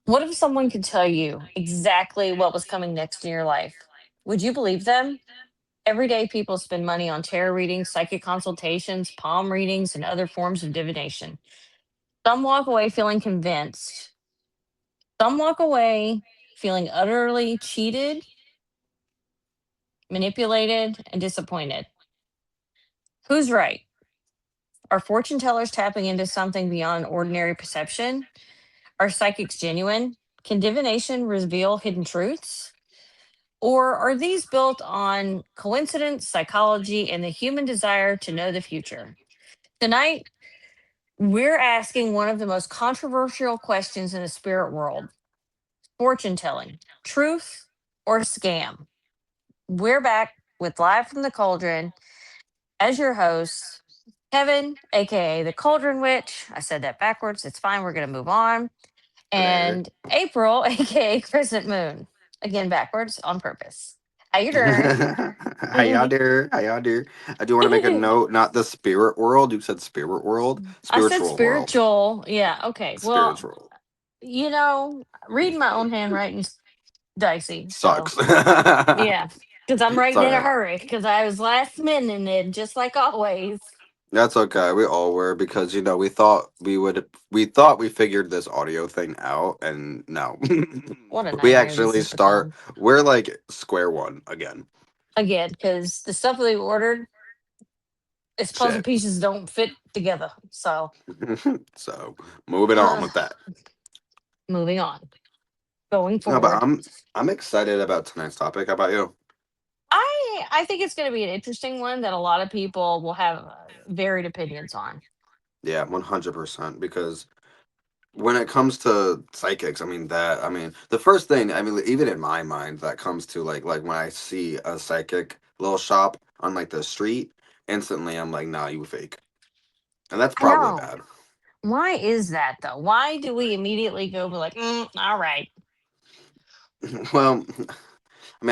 What if someone could tell you exactly what was coming next in your life? Would you believe them? Everyday people spend money on tarot readings, psychic consultations, palm readings, and other forms of divination. Some walk away feeling convinced. Some walk away feeling utterly cheated, manipulated, and disappointed. Who's right? Are fortune tellers tapping into something beyond ordinary perception? Are psychics genuine? Can divination reveal hidden truths? Or are these built on coincidence, psychology, and the human desire to know the future? Tonight, we're asking one of the most controversial questions in the spirit world: fortune telling, truth or scam? We're back with Live from the Cauldron as your hosts, Kevin, aka the Cauldron Witch. I said that backwards. It's fine. We're going to move on. Hello. And April, aka Crescent Moon. Again, backwards on purpose. How you How y'all doing? do? How y'all do? I do want to make a note, not the spirit world. You said spirit world. I said Spiritual world. spiritual. Yeah. Okay. Well, Spiritual. reading my own handwriting's dicey. So, Sucks. yeah. Because I'm It's writing in a alright. hurry because I was last minute it, just like always. That's okay. We all were because we thought we figured this audio thing out and no. What a We nightmare this actually has start become. we're like square one again. Again, because the stuff that we ordered, its puzzle Shit. pieces don't fit together. So, So moving on uh, with that. moving on. Going No, but forward. I'm excited about tonight's topic. How about you? I think it's going to be an interesting one that a lot of people will have varied opinions on. Yeah, 100%. Because when it comes to psychics, the first thing, even in my mind, that comes to like when I see a psychic little shop on like the street, instantly I'm like, nah, you fake, and that's I probably know. bad. Why is that though? Why do we immediately go be like, all right? Well,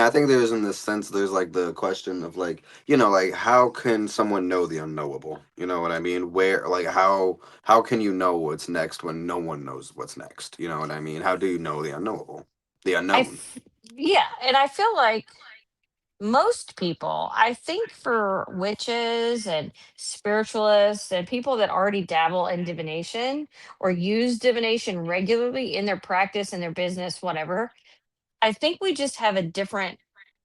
I think there's in this sense there's like the question of like like how can someone know the unknowable? You know what I mean? Where like how can you know what's next when no one knows what's next? You know what I mean? How do you know the unknowable, the I, unknown? f- yeah, and I feel like most people, I think for witches and spiritualists and people that already dabble in divination or use divination regularly in their practice, in their business, whatever, I think we just have a different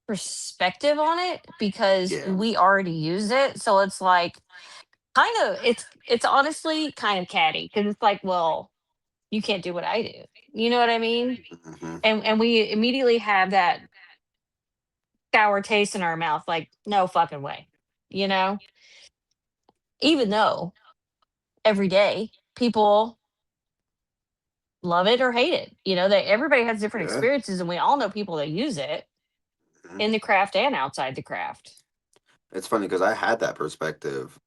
perspective on it because Yeah. we already use it. So it's like kind of it's honestly kind of catty because it's like, well, you can't do what I do. You know what I mean? Hmm. And we immediately have that sour taste in our mouth, like, no fucking way. You know? Even though every day people love it or hate it. They everybody has different Yeah. experiences and we all know people that use it Mhm. in the craft and outside the craft. It's funny because I had that perspective,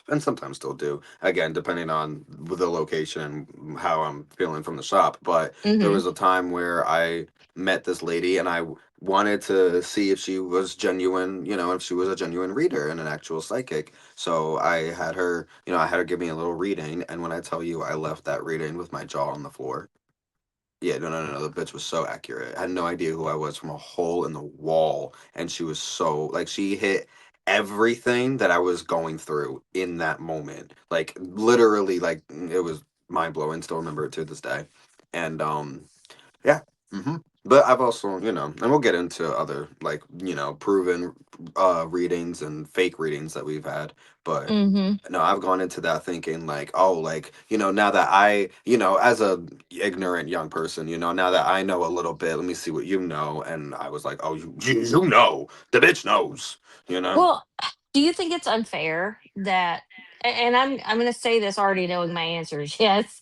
and sometimes still do. Again, depending on the location and how I'm feeling from the shop. But there Mhm. was a time where I met this lady, and wanted to see if she was genuine. If she was a genuine reader and an actual psychic. So I had her give me a little reading, and when I tell you, I left that reading with my jaw on the floor. Yeah, no, no, no, no. The bitch was so accurate. I had no idea who I was from a hole in the wall, and she was so like she hit everything that I was going through in that moment. Like literally, like it was mind blowing. Still remember it to this day, and yeah. But I've also, and we'll get into other like proven readings and fake readings that we've had, but Mhm. no, I've gone into that thinking like, oh, like now that as a ignorant young person, now that I know a little bit, let me see what you know, and I was like, oh, you know, the bitch knows, you know. Well, do you think it's unfair that and I'm going to say this already knowing my answer is yes,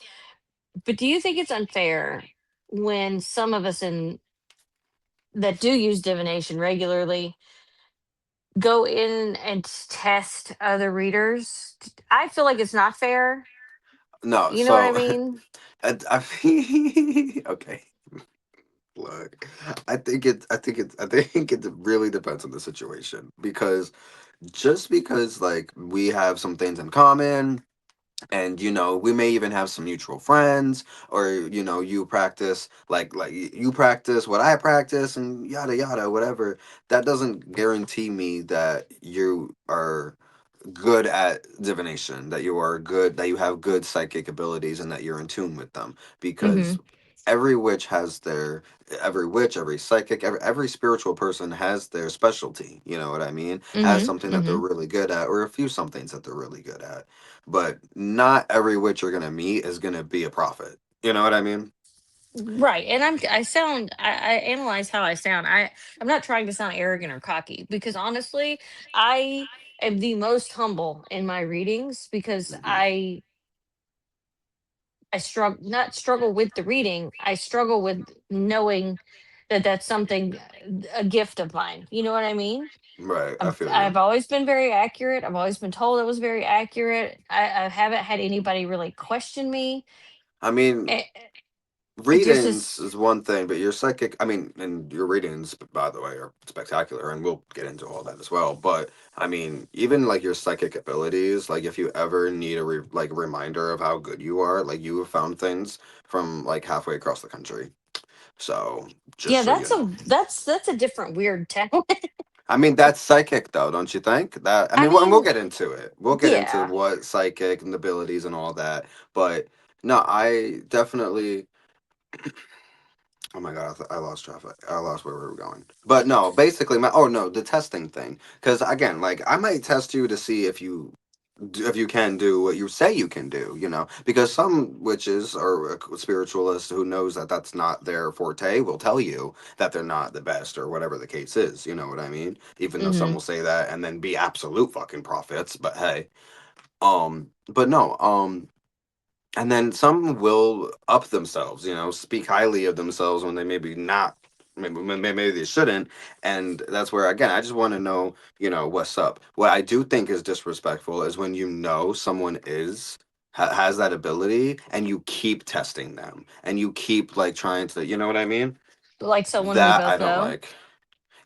but do you think it's unfair when some of us in that do use divination regularly go in and test other readers? I feel like it's not fair. No, You know what I so mean? okay. Look, I think it really depends on the situation because just because like we have some things in common, And we may even have some mutual friends, or you practice like you practice what I practice, and yada yada whatever. That doesn't guarantee me that you are good at divination, that you are good, that you have good psychic abilities, and that you're in tune with them. Mm-hmm. Because every witch has their every witch, every psychic, every spiritual person has their specialty. You know what I mean? Has Mm-hmm. something that they're Mm-hmm. really good at, or a few somethings that they're really good at. But not every witch you're gonna meet is gonna be a prophet. You know what I mean? Right. And I analyze how I sound. I'm not trying to sound arrogant or cocky, because honestly, I am the most humble in my readings, because Hmm. I struggle, not struggle with the reading. I struggle with knowing that that's something, a gift of mine. You know what I mean? Right, I feel I've you. always been very accurate. I've always been told it was very accurate. I haven't had anybody really question me. I mean, It, it just readings is. is one thing, but your psychic, I mean, and your readings, by the way, are spectacular, and we'll get into all that as well. But I mean, even like your psychic abilities, like if you ever need a reminder of how good you are, like you have found things from like halfway across the country. So just Yeah, so you know. that's a different weird talent. I mean, that's psychic, though, don't you think? That I I mean, and we'll mean, get into it. We'll get into yeah. what psychic and abilities and all that. But no, I definitely. Oh my god, I lost traffic. I lost where we were going. But no, basically, my oh no, the testing thing. Because again, like I might test you to see if you can do what you say you can do. Because some witches or spiritualists who knows that that's not their forte will tell you that they're not the best or whatever the case is. You know what I mean? Even though some Hmm. will say that and then be absolute fucking prophets. But hey, but no, and then some will up themselves, speak highly of themselves when they maybe not, maybe they shouldn't. And that's where, again, I just want to know, what's up. What I do think is disrespectful is when someone has that ability and you keep testing them and you keep like trying to, you know what I mean? Like someone we That I both don't know. like.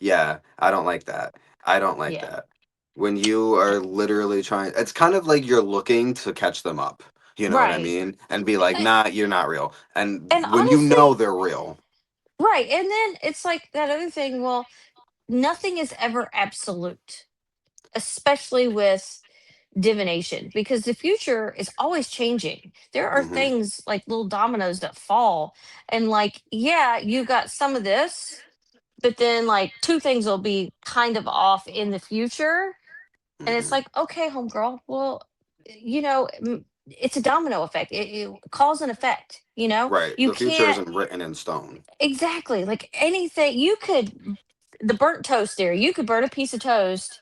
Yeah, I don't like that. I don't like Yeah. that. When you are literally trying, it's kind of like you're looking to catch them up. You know what I Right. mean? And be like, nah, you're not real. And And when you honestly, know they're real, right. And then it's like that other thing. Well, nothing is ever absolute, especially with divination, because the future is always changing. There are hmm things like little dominoes that fall, and like, yeah, you got some of this, but then like two things will be kind of off in the future. And it's hmm like, okay, homegirl, well, it's a domino effect. It cause and effect. right, You the future can't. isn't written in stone. Exactly, like anything you could. The burnt toast there, you could burn a piece of toast,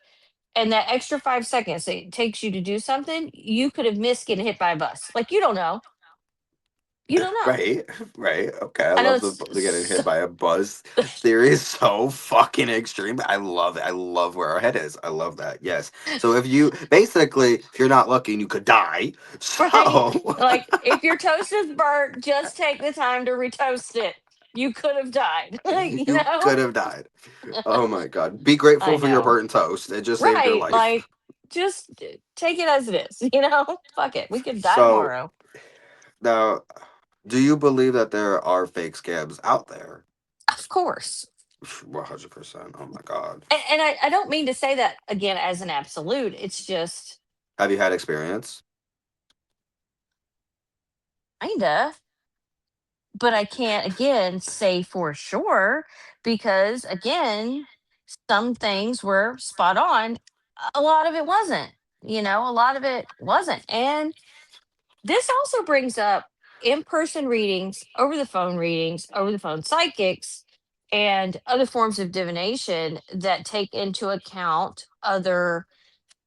and that extra 5 seconds it takes you to do something, you could have missed getting hit by a bus. Like, you don't know. Right, right. Okay, I I know love it's the getting hit by a buzz theory is so fucking extreme. But I love it. I love where our head is. I love that. Yes. So if you're not lucky, and you could die. right. So Like, if your toast is burnt, just take the time to retoast it. You could have died. you you know? could have died. Oh my god. Be grateful I for your know. burnt toast. It just saved your Right. life. Like, just take it as it is, Fuck it. We could die So tomorrow. now, do you believe that there are fake scabs out there? Of course. 100%. Oh my god. And I don't mean to say that again as an absolute. It's just Have you had experience? kinda, but I can't again say for sure, because again, some things were spot on. A lot of it wasn't. A lot of it wasn't. And this also brings up in-person readings, over the phone psychics, and other forms of divination that take into account other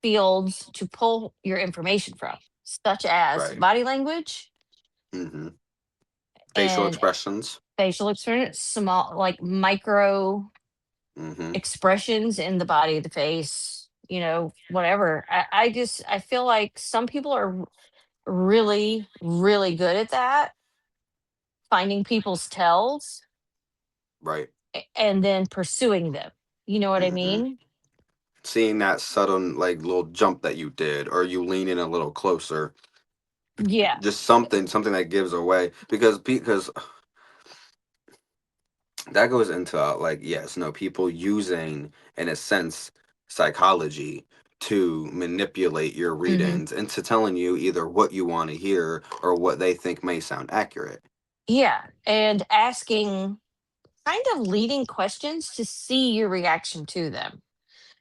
fields to pull your information from, such as Right. body language hmm Facial and expressions. facial expression, small, like micro hmm expressions in the body, the face, whatever. I feel like some people are really, really good at that, finding people's tells Right. and then pursuing them. You know what I hmm mean? Seeing that sudden like little jump that you did, or you lean in a little closer. Yeah. Just something that gives away, because that goes into like, yes, no, people using, in a sense, psychology to manipulate your Hmm. readings into telling you either what you want to hear or what they think may sound accurate. Yeah. And asking kind of leading questions to see your reaction to them,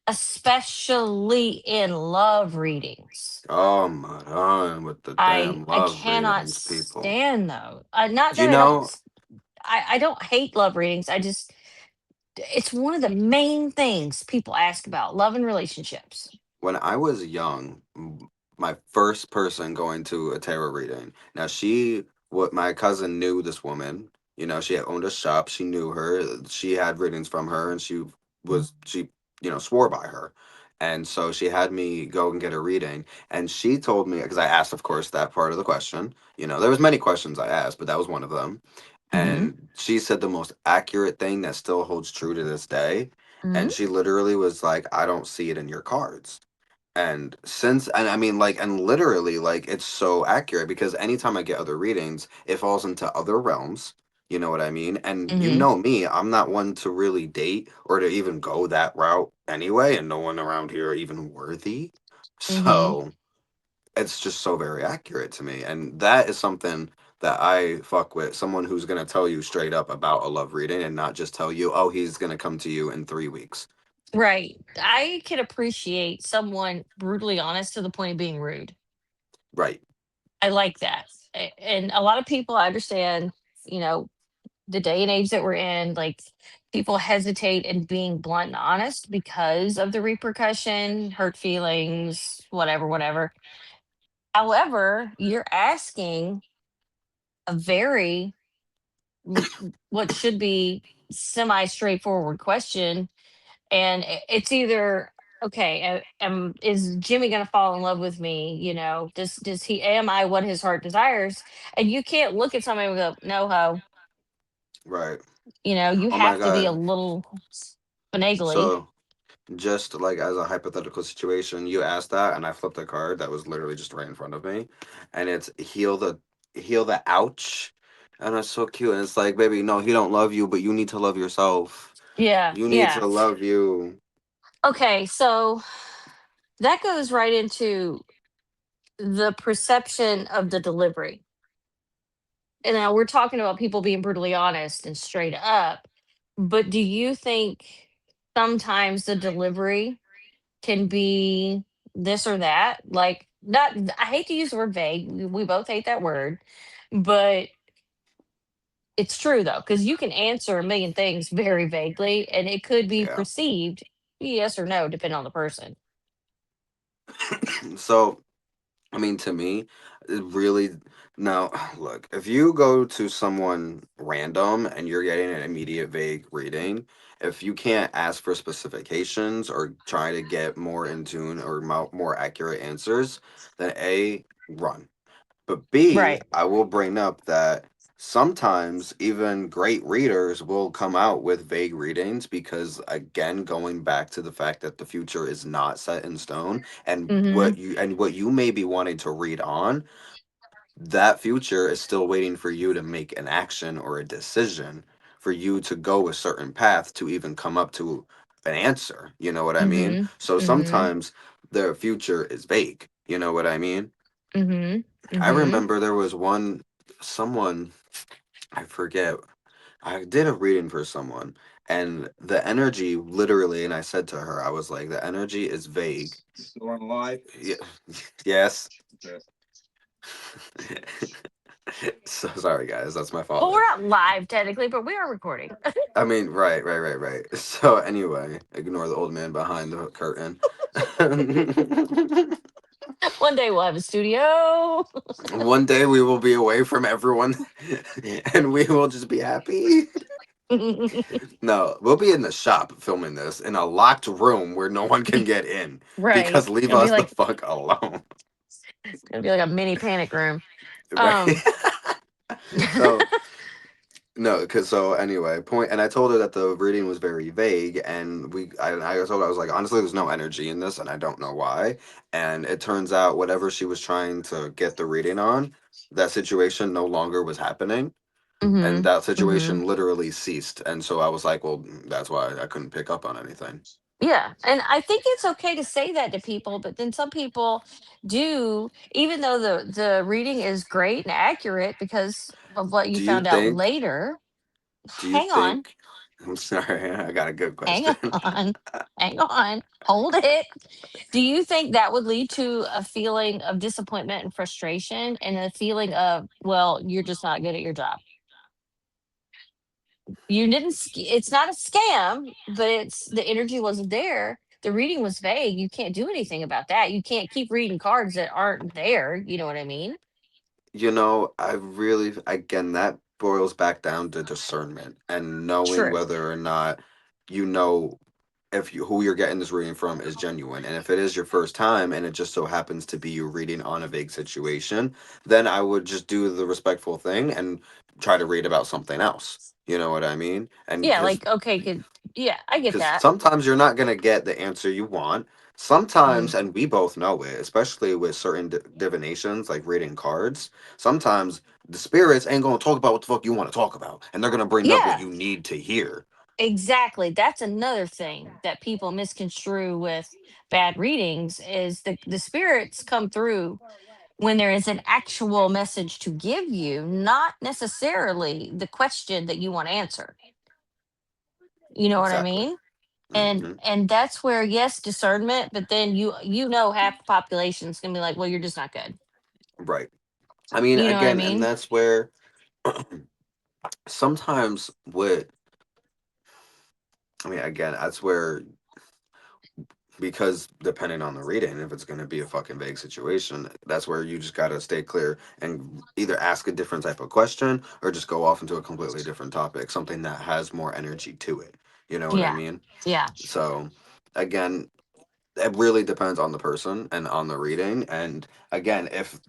especially in love readings. Oh my god, with the damn I love cannot readings, people. stand those. Not Do you that I don't know, I don't hate love readings. I just it's one of the main things people ask about love and relationships. when I was young, my first person going to a tarot reading. Now what my cousin knew this woman. You know, she had owned a shop. She knew her. She had readings from her, and she swore by her. And so she had me go and get a reading, and she told me, because I asked, of course, that part of the question. You know, there was many questions I asked, but that was one of them. Hmm. And she said the most accurate thing that still holds true to this day. And Hmm. she literally was like, "I don't see it in your cards." And I mean, like, and literally, like, it's so accurate because anytime I get other readings, it falls into other realms. You know what I mean? And you Hmm. know me, I'm not one to really date or to even go that route anyway, and no one around here are even worthy. Hmm. So it's just so very accurate to me. And that is something that I fuck with. Someone who's gonna tell you straight up about a love reading and not just tell you, oh, he's gonna come to you in 3 weeks. Right. I can appreciate someone brutally honest to the point of being rude. Right. I like that. And a lot of people, I understand, you know, the day and age that we're in, like people hesitate in being blunt and honest because of the repercussion, hurt feelings, whatever, whatever. However, you're asking a very what should be semi straightforward question, and it's either okay, is Jimmy going to fall in love with me? You know, does he, am I what his heart desires? And you can't look at somebody and go, no ho. Right. You know, you Oh my have to be a god. little finagly. So just like as a hypothetical situation, you asked that, and I flipped a card that was literally just right in front of me, and it's heal the ouch, and it's so cute. And it's like, baby, no, he don't love you, but you need to love yourself. Yeah, You need yeah. to love you. Okay, so that goes right into the perception of the delivery. And now we're talking about people being brutally honest and straight up, but do you think sometimes the delivery can be this or that? Like, not, I hate to use the word vague. We both hate that word, but it's true though, because you can answer a million things very vaguely and it could be Yeah. perceived yes or no, depending on the person. So I mean, to me, it really, now, look, if you go to someone random and you're getting an immediate vague reading, if you can't ask for specifications or try to get more in tune or more accurate answers, then A, run. But B, Right. I will bring up that sometimes even great readers will come out with vague readings because, again, going back to the fact that the future is not set in stone, and Mm-hmm. what you may be wanting to read on, that future is still waiting for you to make an action or a decision for you to go a certain path to even come up to an answer. You know what I mean? Mm-hmm. So Mm-hmm. sometimes the future is vague. You know what I mean? Mm-hmm. I Mm-hmm. remember there was someone, I forget. I did a reading for someone, and the energy literally, and I said to her, I was like, the energy is vague. Still on live? Ye- Yes. Okay. So sorry, guys. That's my Well, we're father. not live technically, but we are recording. I mean, right, right, right, right. So anyway, ignore the old man behind the curtain. One day we'll have a studio. One day we will be away from everyone, and we will just be happy. No, we'll be in the shop filming this in a locked room where no one can get in Right. because leave It'll be us the like fuck alone. it'll be like a mini panic room. Right. Um So No, because so anyway, point, and I told her that the reading was very vague, and I told her I was like, honestly, there's no energy in this, and I don't know why. And it turns out whatever she was trying to get the reading on, that situation no longer was happening, and Mm-hmm. that Mm-hmm. situation literally ceased. And so I was like, well, that's why I couldn't pick up on anything. Yeah, and I think it's okay to say that to people, but then some people do, even though the reading is great and accurate because of what you Do you found out think? later. Do you Hang on, think? I'm sorry, I got a good hang question. on, hang on, hold it. Do you think that would lead to a feeling of disappointment and frustration and a feeling of, well, you're just not good at your job? You didn't, it's not a scam, but it's the energy wasn't there. The reading was vague. You can't do anything about that. You can't keep reading cards that aren't there. You know what I mean? I really, again, that boils back down to discernment and knowing True. whether or not you know if you who you're getting this reading from is genuine. And if it is your first time and it just so happens to be you reading on a vague situation, then I would just do the respectful thing and try to read about something else. You know what I mean? And Yeah, like, okay, good. Yeah, I get because that. sometimes you're not going to get the answer you want. Mm. Sometimes, and we both know it, especially with certain divinations like reading cards, sometimes the spirits ain't going to talk about what the fuck you want to talk about, and they're going to bring up what Yeah, you need to hear. exactly. That's another thing that people misconstrue with bad readings is the spirits come through when there is an actual message to give you, not necessarily the question that you want answered. You know what I Exactly. mean? And Hmm. and that's where, yes, discernment, but then you know half the population's gonna be like, well, you're just not good. Right. I mean, You know what I again, and mean? that's where sometimes with, I mean, again, that's where, because depending on the reading, if it's going to be a fucking vague situation, that's where you just got to stay clear and either ask a different type of question or just go off into a completely different topic, something that has more energy to it. You know what I Yeah. mean? Yeah. So, again, it really depends on the person and on the reading. And again, if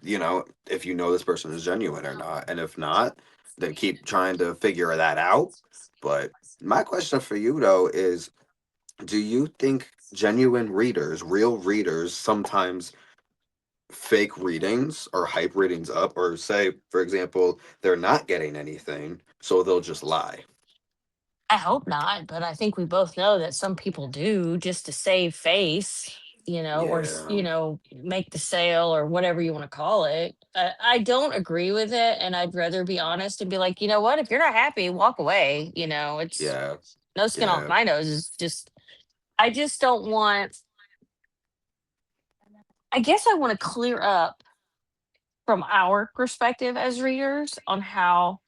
you know this person is genuine or not, and if not, then keep trying to figure that out. But my question for you though is, do you think genuine readers, real readers, sometimes fake readings or hype readings up, or say, for example, they're not getting anything, so they'll just lie? I hope not, but I think we both know that some people do just to save face, or Yeah, make the sale or whatever you want to call it. I don't agree with it, and I'd rather be honest and be like, you know what, if you're not happy, walk away. It's yeah, no skin off yeah. my nose. Is just I just don't want. I guess I want to clear up from our perspective as readers on how,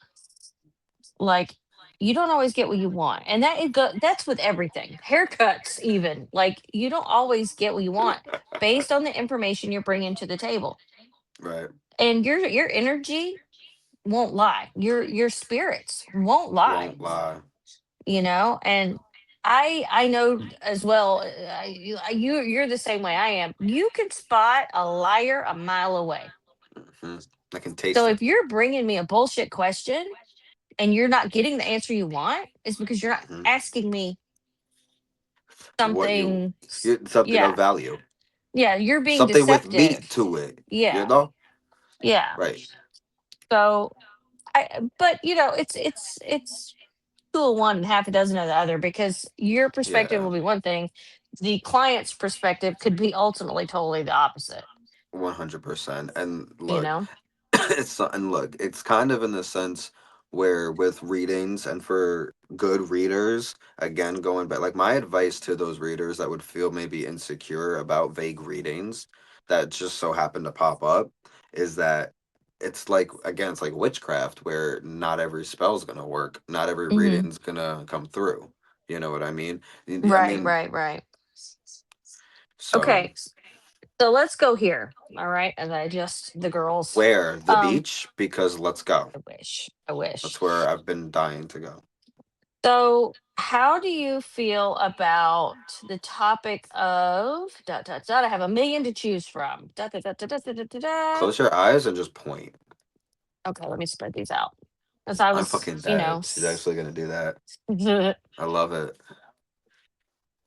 like, you don't always get what you want, and that's with everything, haircuts even, like, you don't always get what you want based on the information you're bringing to the table, Right. and your energy won't lie, your spirits won't lie, Won't lie. and I know as well. You're the same way I am. You can spot a liar a mile away. Hmm. I can So taste it. if you're bringing me a bullshit question and you're not getting the answer you want, is because you're not Hmm. asking me What you, something. something of Yeah. value, Yeah. You're being something with meat deceptive. to it. You Yeah. know. Yeah. Right. So but it's two of one and half a dozen of the other because your perspective Yeah. will be one thing. The client's perspective could be ultimately totally the opposite, 100%. And you look, know? it's kind of in the sense where with readings and for good readers, again, going back, like my advice to those readers that would feel maybe insecure about vague readings that just so happen to pop up is that it's like, again, it's like witchcraft where not every spell's gonna work, not every Hmm. reading's gonna come through. You know what I mean? I Right, mean, right, right. so Okay. So let's go here. All right. As I adjust the girls. where the Um, beach? Because let's go. I wish. I wish. That's where I've been dying to go. So, how do you feel about the topic of dot dot dot? I have a million to choose from. Dot dot dot dot dot dot dot. Dot. Close your eyes and just point. Okay, let me spread these out. As I I'm was, fucking dead. She's S- actually gonna do that. I love it.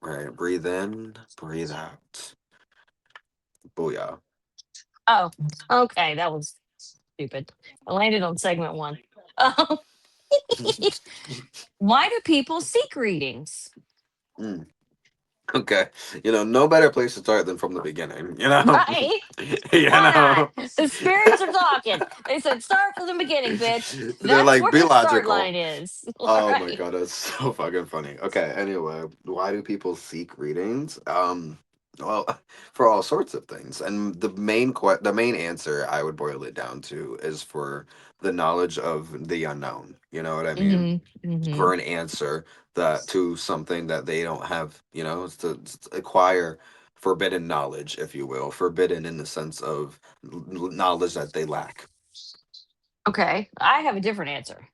Right. Breathe in, breathe out. Booyah. oh, okay, that was stupid. I landed on segment one. Um, why do people seek readings? Mm. Okay. No better place to start than from the beginning. Right? you Why know. not? The spirits are talking. They said, start from the beginning, bitch. They're That's like, where be the start logical. line is. Oh my Right. god, that's so fucking funny. Okay, anyway, why do people seek readings? Well, for all sorts of things, and the main answer I would boil it down to is for the knowledge of the unknown. You know what I mean? Hmm. Hmm. For an answer that to something that they don't have. It's to acquire forbidden knowledge, if you will, forbidden in the sense of knowledge that they lack. Okay. I have a different answer.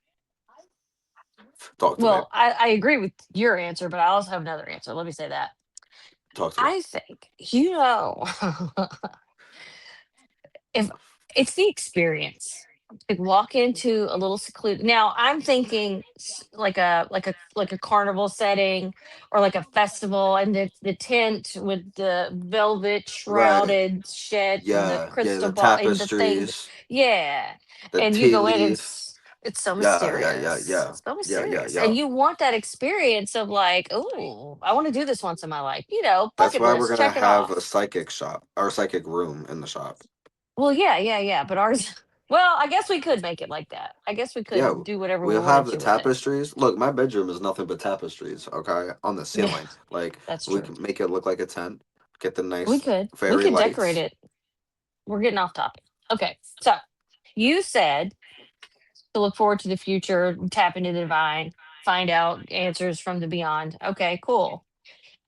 Talk to me. Well, I agree with your answer, but I also have another answer. Let me say that. Talk to me. I think, if it's the experience, like walk into a little secluded. Now I'm thinking like a carnival setting, or like a festival, and the tent with the velvet Right. shrouded shit and the Yeah, crystal the ball and the thing. tapestries, Yeah, the and you tea go in and leaf. it's so Yeah, mysterious, so yeah, yeah, mysterious, yeah. and you want that experience of like, oh, I want to do this once in my life. That's Bucket why we're list, gonna check it have a off. psychic shop or psychic room in the shop. Well, yeah, yeah, yeah. But ours, well, I guess we could make it like that. I guess we Yeah, could do whatever we we'll have wanted the to with it. tapestries. Look, my bedroom is nothing but tapestries. Okay, on the Yeah, ceiling. Like that's we true. can make it look like a tent. Get the We nice could. We fairy could decorate lights. it. We're getting off topic. Okay. So you said to look forward to the future, tap into the divine, find out answers from the beyond. Okay, cool.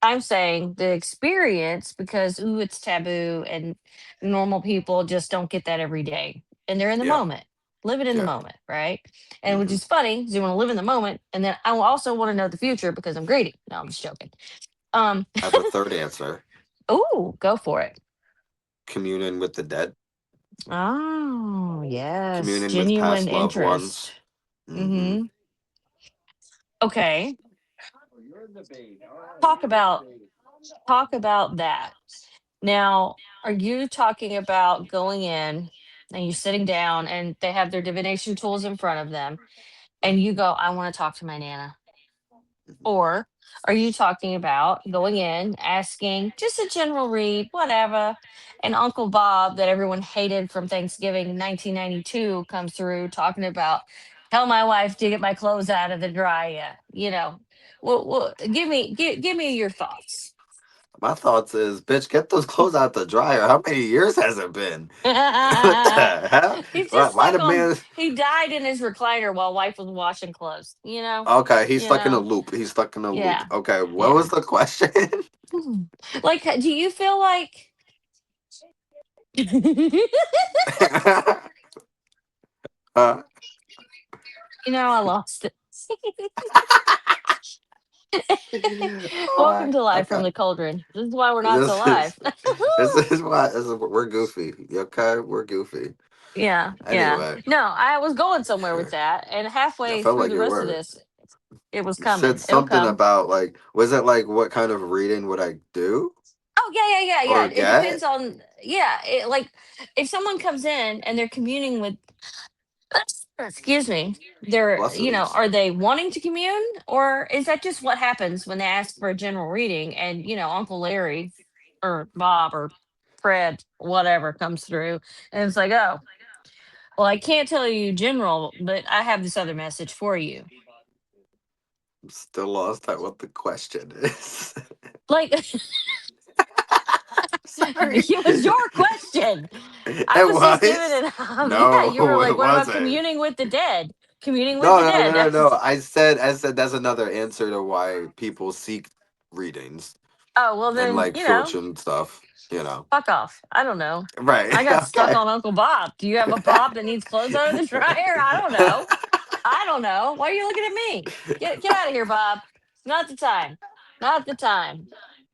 I'm saying the experience because ooh, it's taboo and normal people just don't get that every day. And they're in the Yeah, moment, living in the yeah. moment, right? And which hmm is funny because you want to live in the moment. And then I also want to know the future because I'm greedy. No, I'm just joking. Um, I have a third answer: oh, go for it. communion with the dead, Oh, yes. communion with Genuine past loved ones. interest. hmm Mm-hmm. Okay. Talk about talk about that. Now, are you talking about going in and you're sitting down and they have their divination tools in front of them and you go, I want to talk to my Nana? Or are you talking about going in, asking just a general read, whatever, and Uncle Bob that everyone hated from Thanksgiving 1992 comes through talking about, tell my wife to get my clothes out of the dryer, Well, give me your thoughts. My thoughts is, bitch, get those clothes out the dryer. How many years has it been? What the hell? He's Why, just why stuck the on. man? He died in his recliner while wife was washing clothes. Okay, he's You stuck in a know. loop. He's stuck in a loop. Yeah, Okay, what yeah. was the question? Hmm. Like, do you feel like? you uh, I lost it. Welcome to life from okay, the cauldron. This is why we're not so this live. is we're goofy. Okay, we're goofy. Yeah, yeah. Anyway, No, I was going somewhere with sure. that, and I halfway felt through like the you rest of were. this, it was You said coming. It'll something come. about like, was it like what kind of reading would I do Oh yeah, yeah, yeah, or yeah. It depends get? on like if someone comes in and they're communing with excuse me, Blessings. are they wanting to commune, or is that just what happens when they ask for a general reading and Uncle Larry or Bob or Fred, whatever comes through and it's like, oh, well, I can't tell you general, but I have this other message for you. I'm still lost at what the question is. Like Sorry. it was your question. I It was just giving was? it yeah, No, you were like, it what about wasn't. communing with the dead? Communing with No, the no, dead. no, no, That no. was I said that's another answer to why people seek readings oh well and then, like fortune stuff, you know. fuck off. I don't know. I Right. got stuck Okay. on Uncle Bob. Do you have a Bob that needs clothes out of the dryer? I don't know. I don't know. Why are you looking at me? Get out of here, Bob. Not the time. Not the time.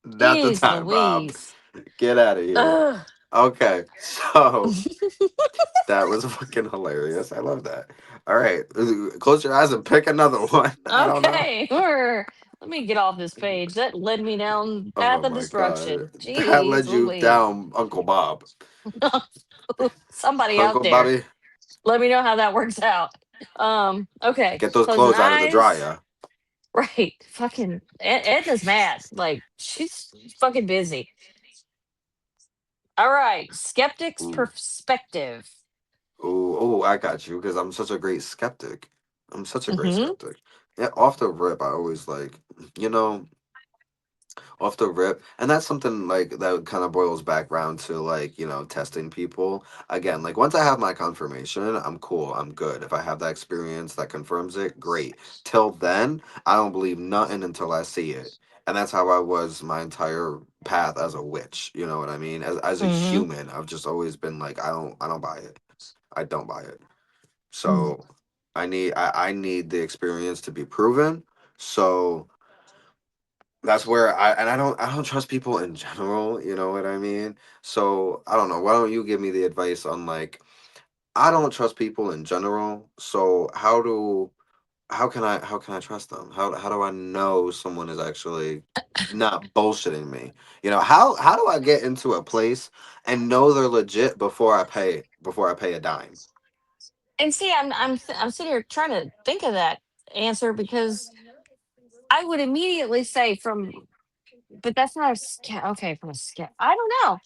Not the Jeez time, Bob. Louise. Get out of here. Ugh. Okay, so that was fucking hilarious. I love that. All right, close your eyes and pick another one. I don't know. Okay, let me get off this page. That led me down the path Oh of my god, destruction. that Jeez, led you Louise. down, Uncle Bob. Somebody out Uncle there, Bobby, let me know how that works out. Okay, get those closing clothes out of the eyes. dryer. Right, fucking Edna's mad. Like she's fucking busy. All right, skeptic's Ooh, perspective. ooh, I got you because I'm such a great skeptic. I'm such a great Mm-hmm. skeptic. Yeah, off the rip, I always like, you know, off the rip, and that's something like that kind of boils back around to like testing people again. Like once I have my confirmation, I'm cool, I'm good. If I have that experience that confirms it, great. Till then, I don't believe nothing until I see it. And that's how I was my entire path as a witch, you know what I mean? As a Mm-hmm. human, I've just always been like, I don't buy it. I don't buy it. Mm. So I need the experience to be proven. So that's where I don't trust people in general, you know what I mean? So I don't know. Why don't you give me the advice on like I don't trust people in general. So how can I trust them? How do I know someone is actually not bullshitting me? How do I get into a place and know they're legit before I pay a dime? And see, I'm sitting here trying to think of that answer because I would immediately say but that's not a okay from a I don't know.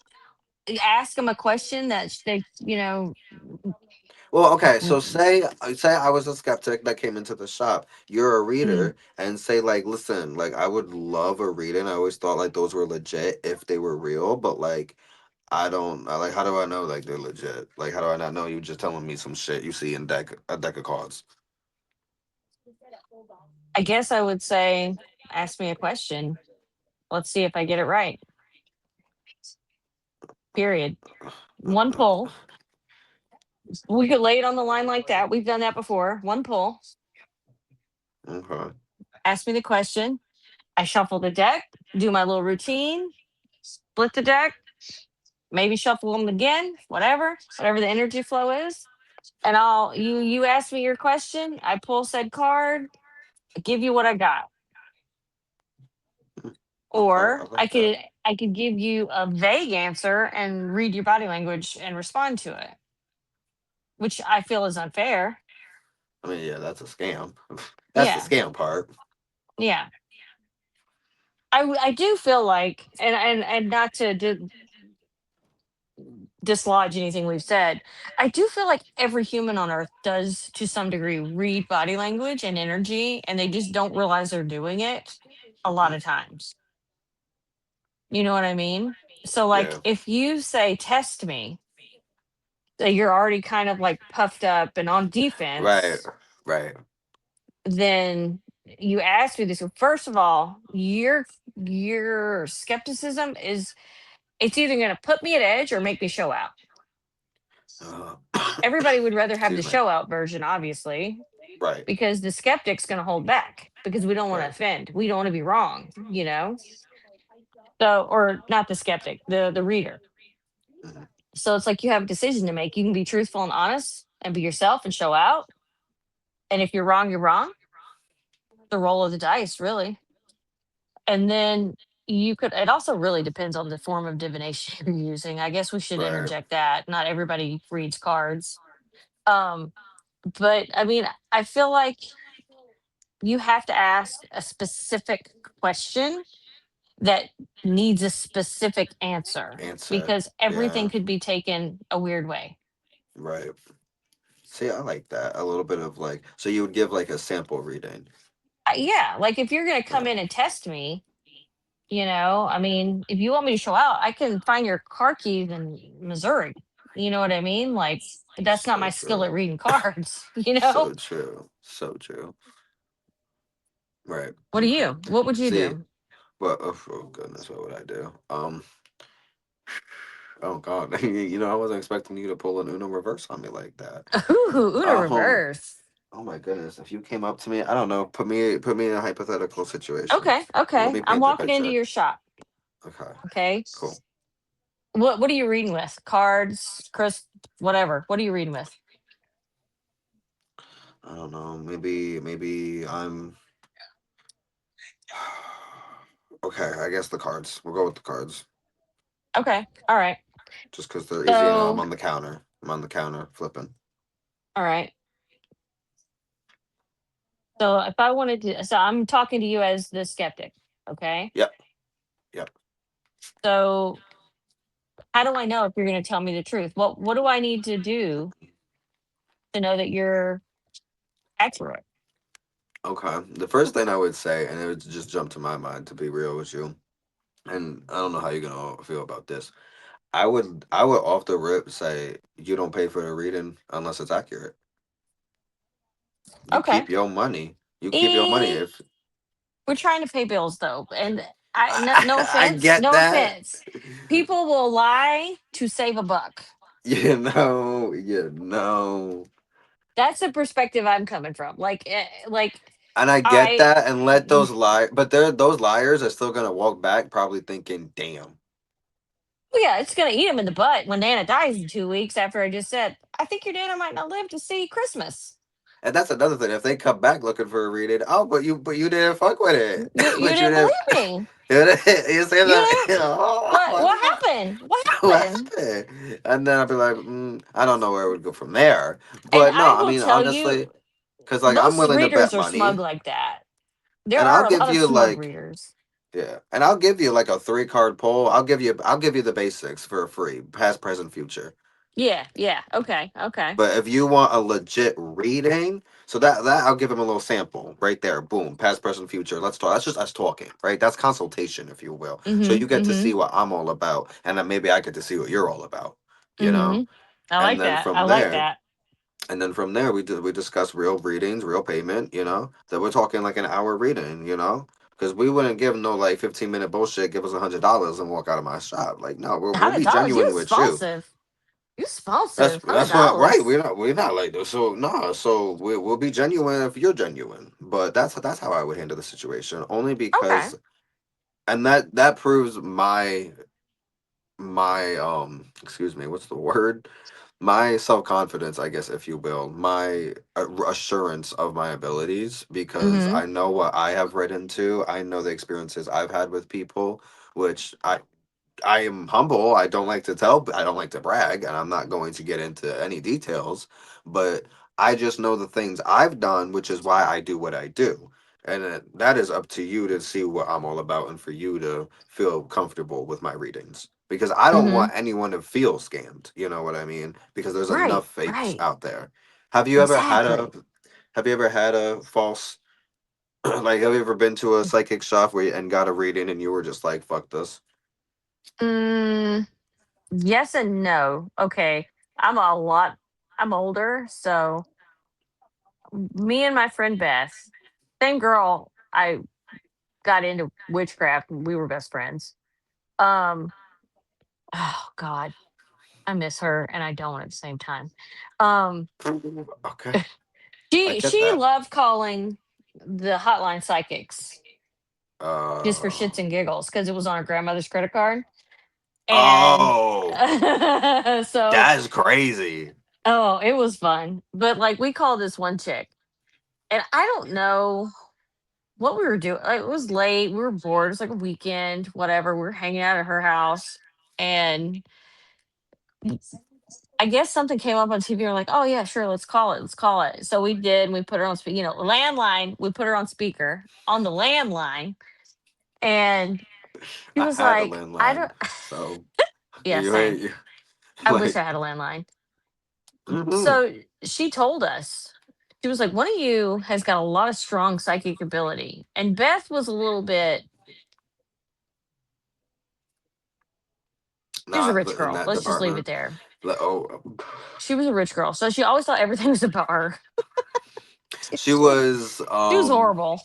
Ask them a question that they, Well, okay, so mm, say I was a skeptic that came into the shop. You're a mm. reader, and say like, listen, like I would love a reading. I always thought like those were legit if they were real, but like like how do I know like they're legit? Like how do I not know you just telling me some shit you see in a deck of cards? I guess I would say, ask me a question. Let's see if I get it right. Period. One pull. We could lay it on the line like that. We've done that before. One pull. Okay. Ask me the question. I shuffle the deck, do my little routine, split the deck, maybe shuffle them again, whatever the energy flow is. And you ask me your question, I pull said card, I give you what I got. Okay, I Or like that. I could give you a vague answer and read your body language and respond to it, which I feel is unfair. I mean, yeah, that's a scam. That's the Yeah. scam part. Yeah. I do feel like, and not to dislodge anything we've said, I do feel like every human on earth does to some degree read body language and energy, and they just don't realize they're doing it a lot Hmm. of times. You know what I mean? So, like, Yeah. if you say, test me, that you're already kind of like puffed up and on Right. defense, Right. then you ask me this. So first of all, your skepticism is it's either going to put me at edge or make me show out. Uh, Everybody would rather have the excuse me. show out version, obviously, Right. because the skeptic's going to hold back because we don't want to Right. offend. We don't want to be wrong, So, or not the skeptic, the reader. Hmm. So it's like you have a decision to make. You can be truthful and honest and be yourself and show out. And if you're wrong, you're wrong. The roll of the dice, really. And then it also really depends on the form of divination you're using. I guess we should Right. interject that. Not everybody reads cards. Um, but I mean, I feel like you have to ask a specific question that needs a specific answer Answer. because everything Yeah. could be taken a weird way. Right. See, I like that. A little bit of like, so you would give like a sample reading. Yeah, like if you're going to come Yeah. in and test me, I mean, if you want me to show out, I can find your car keys in Missouri. You know what I mean? Like, but that's not So my skill at true. reading cards, So true. So true. Right. What do Okay. you? What would you See, do? but oh goodness, what would I do? Oh God, I wasn't expecting you to pull an Uno reverse on me like that. Ooh, Una Um, reverse. oh my goodness, if you came up to me, I don't know, put me in a hypothetical situation. Okay, Let okay. me I'm paint the walking into picture. your shop. Okay, Okay. cool. What are you reading with? Cards, Chris, whatever. What are you reading with? I don't know. Maybe I'm. Okay, I guess the cards. We'll go with the cards, Okay. All right. just because they're easy. I'm So, on the counter. I'm on the counter flipping. all right. So if I wanted to, so I'm talking to you as the skeptic. Okay. Yep. Yep. So how do I know if you're going to tell me the truth? What do I need to do to know that you're accurate? Okay. The first thing I would say, and it would just jump to my mind, to be real with you, and I don't know how you're gonna feel about this. I would off the rip say you don't pay for the reading unless it's accurate. You Okay. keep your money. You keep your money E, if we're trying to pay bills though. And no, no I offense, get no that. offense. People will lie to save a buck. You know. That's the perspective I'm coming from. Like And I get I, that, and let those lie, but those liars are still gonna walk back, probably thinking, "Damn." well, yeah, it's gonna eat him in the butt when Nana dies in 2 weeks after I just said, I think your Nana might not live to see Christmas. And that's another thing. If they come back looking for a reading, oh, but you didn't fuck with it, You but you didn't didn't. believe me. You say You that, didn't. What oh, happened? What what happened? happened? And then I'd be like, I don't know where it would go from there. And But no, I I will mean tell honestly, you, because like I'm most willing to readers bet are smug money, like that. There and I'll are a give lot of you smug like readers. yeah, and I'll give you like a 3 card pull. I'll give you the basics for free, past, present, future. Yeah, yeah. Okay, okay. But if you want a legit reading, so that I'll give him a little sample right there. Boom, past, present, future. Let's talk. That's just us talking, right? That's consultation, if you will. So Mm-hmm. you get to Mm-hmm. see what I'm all about, and then maybe I get to see what you're all about. You Mm-hmm. know, I and like then that. I from like there, that. we discuss real readings, real payment. That we're talking like an hour reading. Because we wouldn't give no like 15-minute bullshit. Give us $100 and walk out of my shop. Like no, we'll be $100? You genuine with you. expensive. You That's expensive. hundred that's what right. dollars. We're not like this. So no. So we'll be genuine if you're genuine. But that's how I would handle the situation. Only Okay. because and that proves my excuse me, what's the word? My self confidence, I guess, if you will, my assurance of my abilities, because Mm-hmm. I know what I have read into. I know the experiences I've had with people, which I am humble. I don't like to I don't like to brag, and I'm not going to get into any details, but I just know the things I've done, which is why I do what I do. And that is up to you to see what I'm all about and for you to feel comfortable with my readings. Because I don't Mm-hmm. want anyone to feel scammed. You know what I mean? Because there's Right, enough fakes right. out there. Have you ever had a Exactly. have you ever had a false like have you ever been to a psychic shop and got a reading and you were just like, fuck this? Mm, yes and no. Okay. I'm a lot I'm older, so me and my friend Beth, same girl I got into witchcraft, we were best friends. Um, oh God, I miss her and I don't at the same time. Um, Okay. I get she that. loved calling the hotline psychics just for Uh, shits and giggles because it was on her grandmother's credit card. And oh, so, that's crazy. oh, it was fun. But like we called this one chick, and I don't know what we were doing. Like, it was late. We were bored. It was like a weekend, whatever. We were hanging out at her house. And I guess something came up on TV. We're like, oh, yeah, sure. Let's call it. Let's call it. So we did. And we put her on, landline. We put her on speaker on the landline. And she I was had a like, I landline, don't, so yeah, you same. ain't I wish like. I had a landline. Hmm. So she told us, she was like, one of you has got a lot of strong psychic ability. And Beth was a little bit, she was a Not rich in girl. that Let's just leave it department. there. Oh, She was a rich girl. So she always thought everything was about her. she was. She was horrible.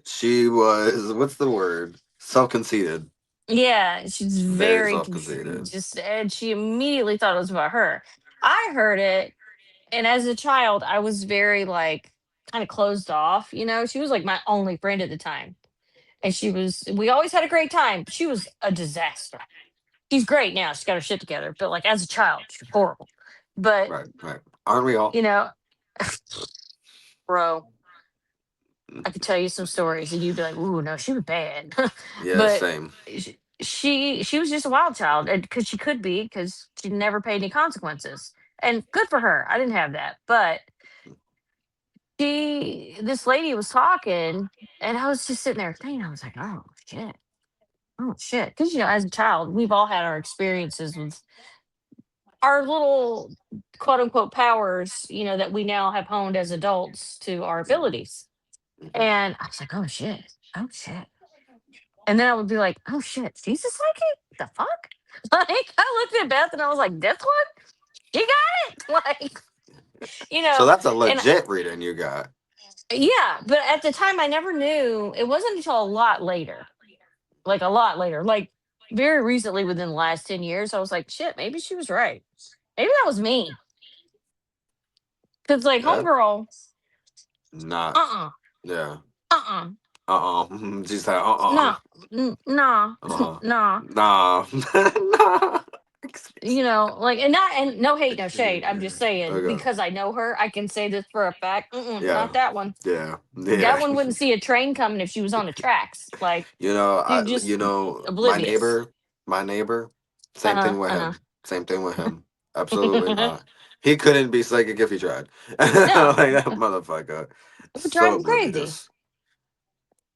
She was. What's the word? Self conceited. Yeah, she's Very very self conceited. just, and she immediately thought it was about her. I heard it, and as a child, I was very like kind of closed off. She was like my only friend at the time, and we always had a great time. She was a disaster. She's great now. She's got her shit together. But like as a child, she's horrible. But Right, right. Aren't we all? you know, bro, I could tell you some stories and you'd be like, "Ooh, no, she was bad." Yeah, But same. she was just a wild child, and because she could be, because she never paid any consequences, and good for her. I didn't have that, but this lady was talking, and I was just sitting there thinking, I was like, oh shit, because as a child, we've all had our experiences with our little quote unquote powers, that we now have honed as adults to our Hmm. abilities. Hmm. And I was like, oh shit. And then I would be like, oh shit, she's a psychic? The fuck? Like, I looked at Beth and I was like, this one? She got it? Like, you So know, that's a and legit reading you got. yeah, but at the time I never knew. It wasn't until a lot later, like a lot later, like very recently within the last 10 years, I was like, shit, maybe she was right. Maybe that was me. Cause like Yeah. homegirl, Not. uh-uh, Yeah. uh-uh, She's like, nah, nah, uh, nah. nah, nah. Like, and no hate, no shade. I'm just saying Okay. because I know her, I can say this for a fact. Yeah. Not that one. Yeah. That Yeah. one wouldn't see a train coming if she was on the tracks. Like, she's just My oblivious. neighbor, Uh same huh. thing with Uh him. Same thing with him. Absolutely huh. not. He couldn't be psychic if he tried. No, Like that motherfucker. it would drive So him crazy. oblivious.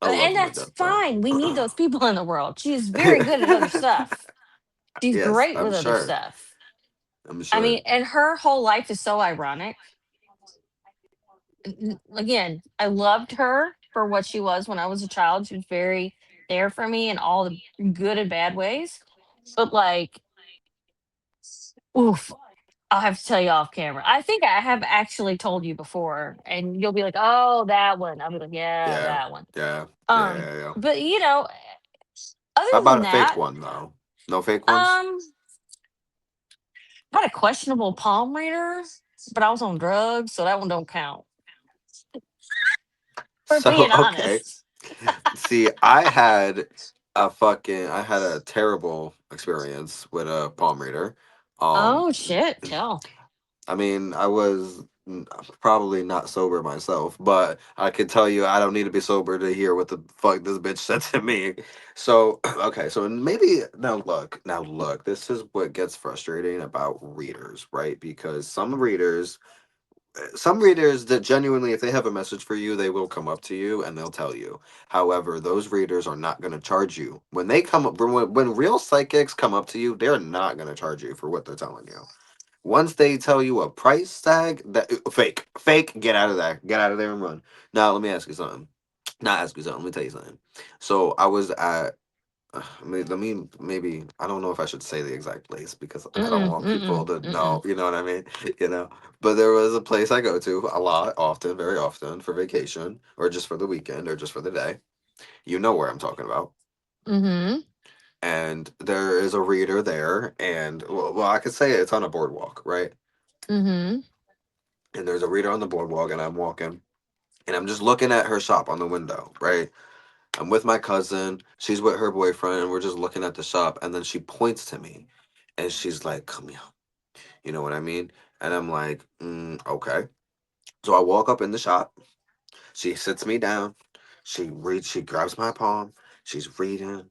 I love And him to that's death though. fine. We need those people in the world. She's very good at other stuff. She's Yes, great I'm with other sure. stuff. I'm I sure. mean, and her whole life is so ironic. Again, I loved her for what she was when I was a child. She was very there for me in all the good and bad ways. But like, oof, I'll have to tell you off camera. I think I have actually told you before, and you'll be like, "Oh, that one." I'll be like, "Yeah, Yeah. that one." Yeah. Yeah. Um, Yeah. Yeah. but other How than about a fake that, one though? No fake ones? um, I had a questionable palm reader, but I was on drugs, so that one don't count. For So being okay. honest. See, I had a terrible experience with a palm reader. Um Oh shit, tell. I mean, probably not sober myself, but I can tell you I don't need to be sober to hear what the fuck this bitch said to me. So, okay, so maybe now look, this is what gets frustrating about readers, right? Because some readers that genuinely, if they have a message for you, they will come up to you and they'll tell you. However, those readers are not going to charge you when they come up. When real psychics come up to you, they're not going to charge you for what they're telling you. Once they tell you a price tag, that fake, get out of there, and run. Now, let me ask you something. Not ask you something. Let me tell you something. So I was at maybe I don't know if I should say the exact place because I don't Mm-mm, want people mm-mm, to mm-mm. know. You know what I mean? You know. But there was a place I go to a lot, often, very often for vacation or just for the weekend or just for the day. You know where I'm talking about. Mhm, And there is a reader there, and I could say it's on a boardwalk, right? mhm. And there's a reader on the boardwalk, and I'm walking, and I'm just looking at her shop on the window, right? I'm with my cousin. She's with her boyfriend, and we're just looking at the shop. And then she points to me, and she's like, "Come here." You know what I mean? And I'm like, "Okay." So I walk up in the shop. She sits me down. She reads. She grabs my palm. She's reading.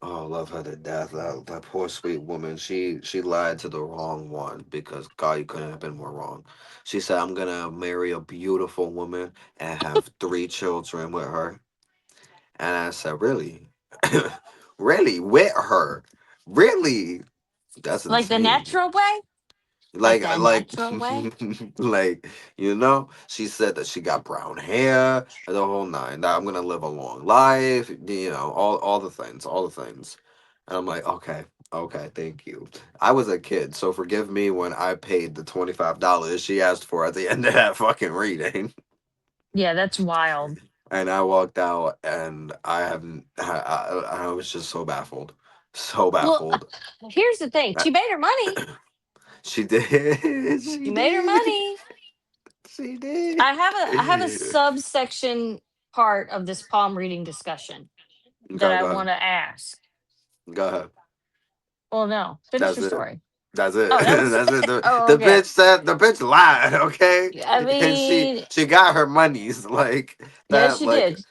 Oh, love her to death. That poor sweet woman. She lied to the wrong one because God, you couldn't have been more wrong. She said, "I'm gonna marry a beautiful woman and have 3 children with her." And I said, "Really? Really? With her? Really? That's Like the insane." natural way? Like Like, the like, natural way? like, she said that she got brown hair, and the whole nine. That I'm gonna live a long life, all the things, all the things. And I'm like, okay, okay, thank you. I was a kid, so forgive me when I paid the $25 she asked for at the end of that fucking reading. Yeah, that's wild. And I walked out, and I haven't. I was just so baffled, so Well, baffled. here's the thing. Uh, She made her money. She did. She She made her did. money. She did. I have a subsection part of this palm reading discussion that Okay, I go want ahead. to ask. Go ahead. Well, no. Finish That's your it. story. That's it. Oh, that was That's it. oh, The okay. bitch said the bitch lied, okay? I And she mean, she got her monies like yes, that. she did.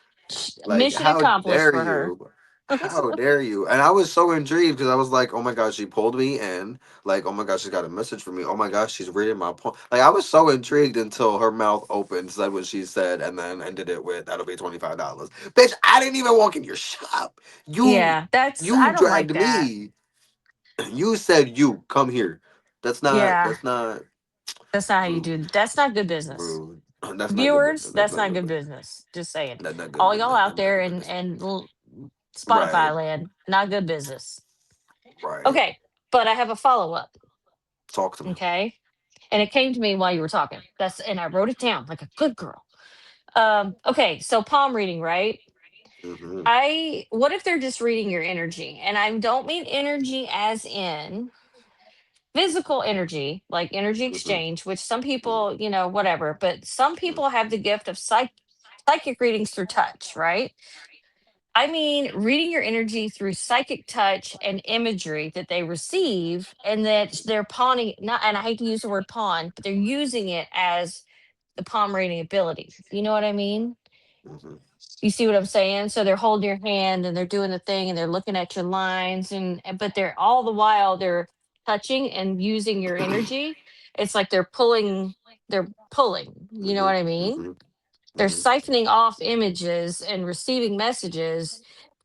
Like Mission how accomplished dare for her. you? How dare you? And I was so intrigued because I was like, oh my gosh, she pulled me in. Like, oh my gosh, she's got a message for me. Oh my gosh, she's reading my poem. Like, I was so intrigued until her mouth opened, said what she said, and then ended it with, that'll be $25. Bitch, I didn't even walk in your shop. You Yeah, that's I you don't like dragged that. me. You said you come here. Yeah, That's not that's not how you rude. do. That's not good business. Rude. That's not good Viewers, business. That's that's not not good good business. business. Just saying. That's not good All business. y'all out That's not there good and business. Spotify Right. land, not good business. Right. Okay, but I have a follow up. Talk to me. Okay, and it came to me while you were talking. That's and I wrote it down like a good girl. Okay, so palm reading, right? Mm-hmm. I what if they're just reading your energy? And I don't mean energy as in physical energy, like energy Mm-hmm. exchange, which some people, whatever, but some people have the gift of psychic readings through touch, right? I mean, reading your energy through psychic touch and imagery that they receive, and that they're pawning, not, and I hate to use the word pawn, but they're using it as the palm reading ability. You know what I mean? Mm-hmm. You see what I'm saying? So they're holding your hand and they're doing the thing and they're looking at your lines but they're all the while they're touching and using your energy. It's like they're pulling. You know Mm-hmm. what I mean? Mm-hmm. They're Mm-hmm. siphoning off images and receiving messages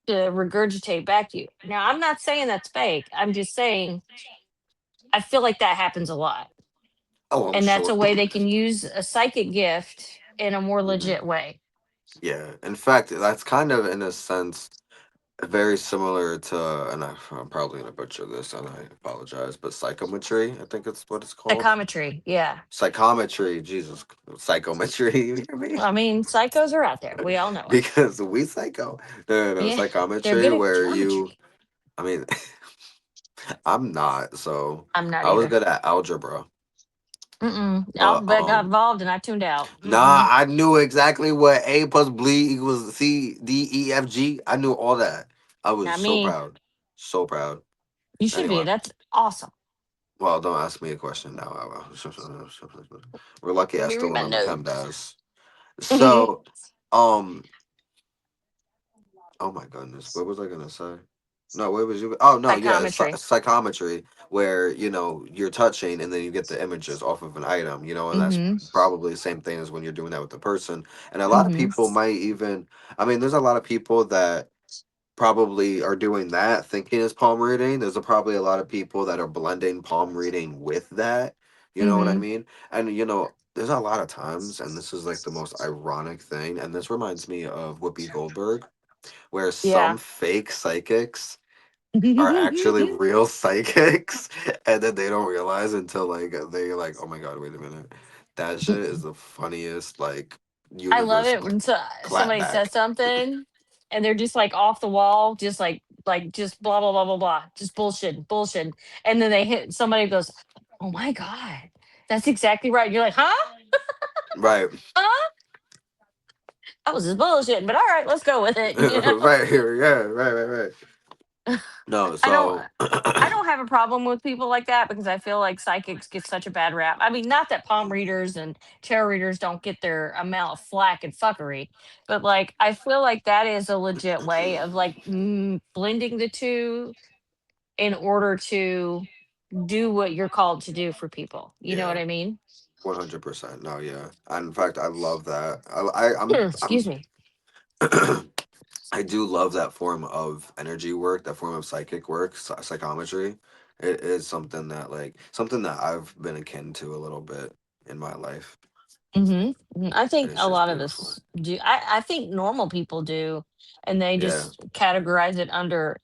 to regurgitate back to you. Now, I'm not saying that's fake. I'm just saying I feel like that happens a lot. Oh, I'm And that's a sure. way they can use a psychic gift in a more Hmm. legit way. Yeah. In fact, that's kind of in a sense very similar to, and I'm probably gonna butcher this, and I apologize, but psychometry. I think it's what it's called. Psychometry, yeah. Psychometry. Jesus, psychometry. You hear me? I mean, psychos are out there. We all know it. Because we psycho. No, no, no. Yeah, they're Psychometry, good at where you. geometry. I mean, I'm not. So I'm not I was either. good at algebra, Mm-mm. but Alphabet got involved and I tuned out. nah, Mm-mm. I knew exactly what A plus B equals C D E F G. I knew all that. I was Not so me. proud, so proud. You should be. Anyway, That's awesome. well, don't ask me a question now. We're lucky Let I me still read my remember notes. PEMDAS. So, um, oh my goodness, what was I gonna say? No, where was you? Oh no, yeah, it's Psychometry. psychometry, where you're touching and then you get the images off of an item, and that's Mm-hmm. probably the same thing as when you're doing that with the person. And a lot of Mm-hmm. people might even, I mean, there's a lot of people that probably are doing that thinking it's palm reading. There's probably a lot of people that are blending palm reading with that. You know what I Mm-hmm. mean? And there's a lot of times, and this is like the most ironic thing, and this reminds me of Whoopi Goldberg, where some Yeah. fake psychics are actually real psychics, and then they don't realize until like they're like, oh my god, wait a minute, that shit is the funniest like I love universe it when clap somebody back. says something and they're just like off the wall, just like just blah blah blah blah blah, just bullshit, bullshit, and then they hit somebody goes, "Oh my god, that's exactly right." You're like, "Huh? Right. Huh? I was just bullshitting, but all right, let's go with it." Right here, yeah, right. No, I don't so I don't have a problem with people like that because I feel like psychics get such a bad rap. I mean, not that palm readers and tarot readers don't get their amount of flack and fuckery, but like I feel like that is a legit way of like blending the two in order to do what you're called to do for people. You know what yeah, I mean? 100%. No, yeah. And in fact, I love that. I'm Excuse me. I do love that form of energy work, that form of psychic work, psychometry. It is something that I've been akin to a little bit in my life. I And think it's a just lot of beautiful. us do. I think normal people do, and they Yeah. just categorize it under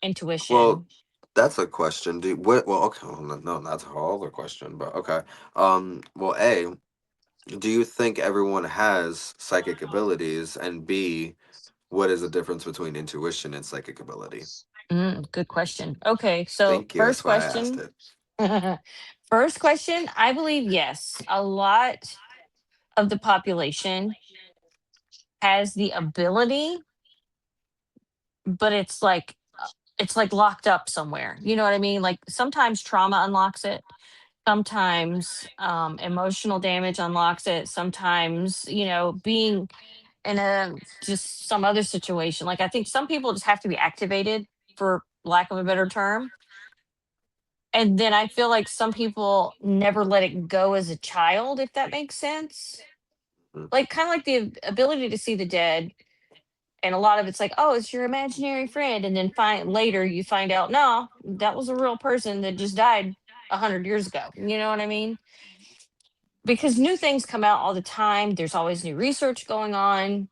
Well, intuition. that's a question. Do what? Well, okay. Well, no, that's a whole other question. But okay. Well, A, do you think everyone has psychic abilities? And B, what is the difference between intuition and psychic ability? Good question. Okay, so Thank you. first That's why I asked question. it. First question, I believe yes. A lot of the population has the ability, but it's like it's like locked up somewhere. You know what I mean? Like sometimes trauma unlocks it. Sometimes emotional damage unlocks it. Sometimes, being in a just some other situation. Like I think some people just have to be activated, for lack of a better term. And then I feel like some people never let it go as a child, if that makes sense. Mm. Like kind of like the ability to see the dead. And a lot of it's like, oh, it's your imaginary friend. And then later you find out, no, that was a real person that just died 100 years ago. You know what I mean? Because new things come out all the time. There's always new research going on.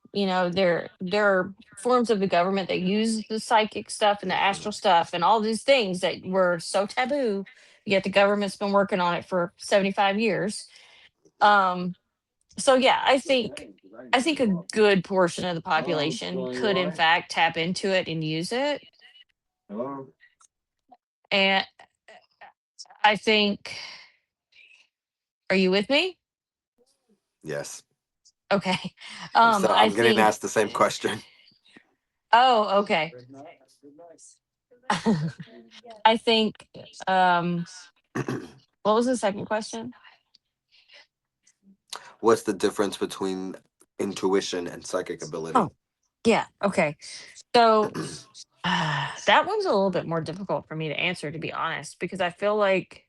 There are forms of the government that use the psychic stuff and the astral Mhm. stuff and all these things that were so taboo. Yet the government's been working on it for 75 years. Um, so yeah, I think a good portion of the population could in fact tap into it and use it. And I think, are you with me? Yes. Okay. So I I'm getting think, asked the same question. oh, okay. I think, what was the second question? What's the difference between intuition and psychic ability? Oh, yeah. Okay. So that one's a little bit more difficult for me to answer, to be honest, because I feel like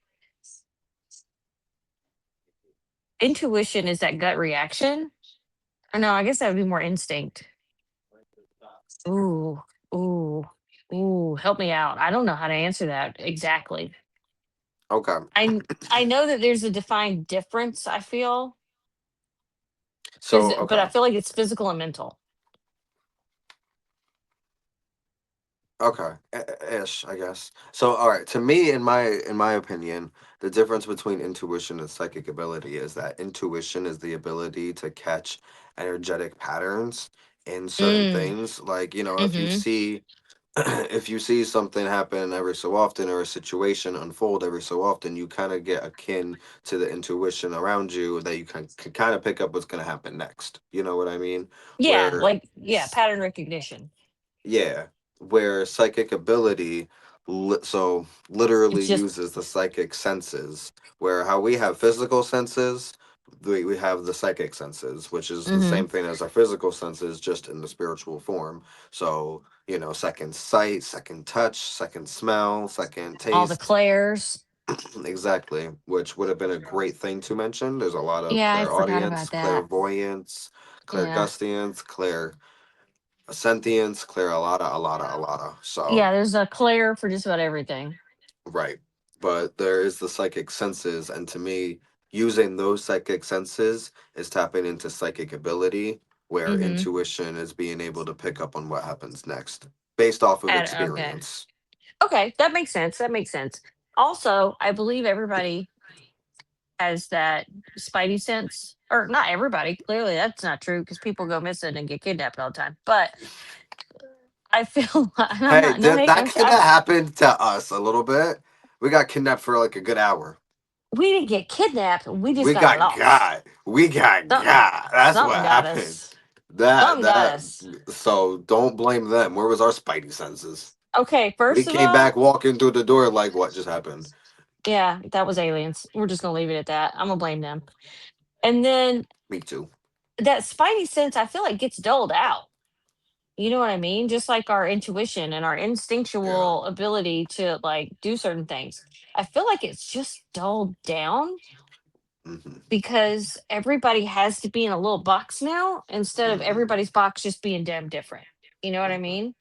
intuition is that gut reaction. Or no, I guess that would be more instinct. Ooh, ooh, ooh. Help me out. I don't know how to answer that exactly. Okay. I know that there's a defined difference. I feel, So but okay. I feel like it's physical and mental. Okay, ish, I guess. So, all right, to me, in my opinion, the difference between intuition and psychic ability is that intuition is the ability to catch energetic patterns in certain Mm. things. Like, if you Mm-hmm. see if you see something happen every so often or a situation unfold every so often, you kind of get akin to the intuition around you that you can kind of pick up what's going to happen next. You know what I mean? Yeah, Where like yeah, pattern recognition. yeah, where psychic ability so literally It's just uses the psychic senses, where how we have physical senses, we have the psychic senses, which is the mm-hmm. same thing as our physical senses, just in the spiritual form. So, second sight, second touch, second smell, second All the taste. clairs. Exactly, which would have been a great thing to mention. There's a lot of Yeah, I forgot clairaudience, about that. clairvoyance, Yeah. clairgustiance, sentience, clear a lotta. So, Yeah, there's a clair for just about everything. right. But there is the psychic senses, and to me, using those psychic senses is tapping into psychic ability, where Mm-hmm. intuition is being able to pick up on what happens next based off of Okay. experience. Okay, that makes sense. That makes sense. Also, I believe everybody has that spidey sense. Or not everybody. Clearly that's not true because people go missing and get kidnapped all the time. But I feel and I'm Hey, not no hate. that kind of happened to us a little bit. We got kidnapped for like a good hour. We didn't get kidnapped. We just We got got lost. got. We got Something got. That's what something got happened. us. That Something got that. us. So don't blame them. Where was our spidey senses? Okay, We first of came all, back walking through the door like what just happened. yeah, that was aliens. We're just gonna leave it at that. I'm gonna blame them. And then Me too. that spidey sense, I feel like gets dulled out. You know what I mean? Just like our intuition and our Yeah. instinctual ability to like do certain things. I feel like it's just dulled down Hmm. because everybody has to be in a little box now instead of Hmm. everybody's box just being damn different. You know what I Hmm. mean?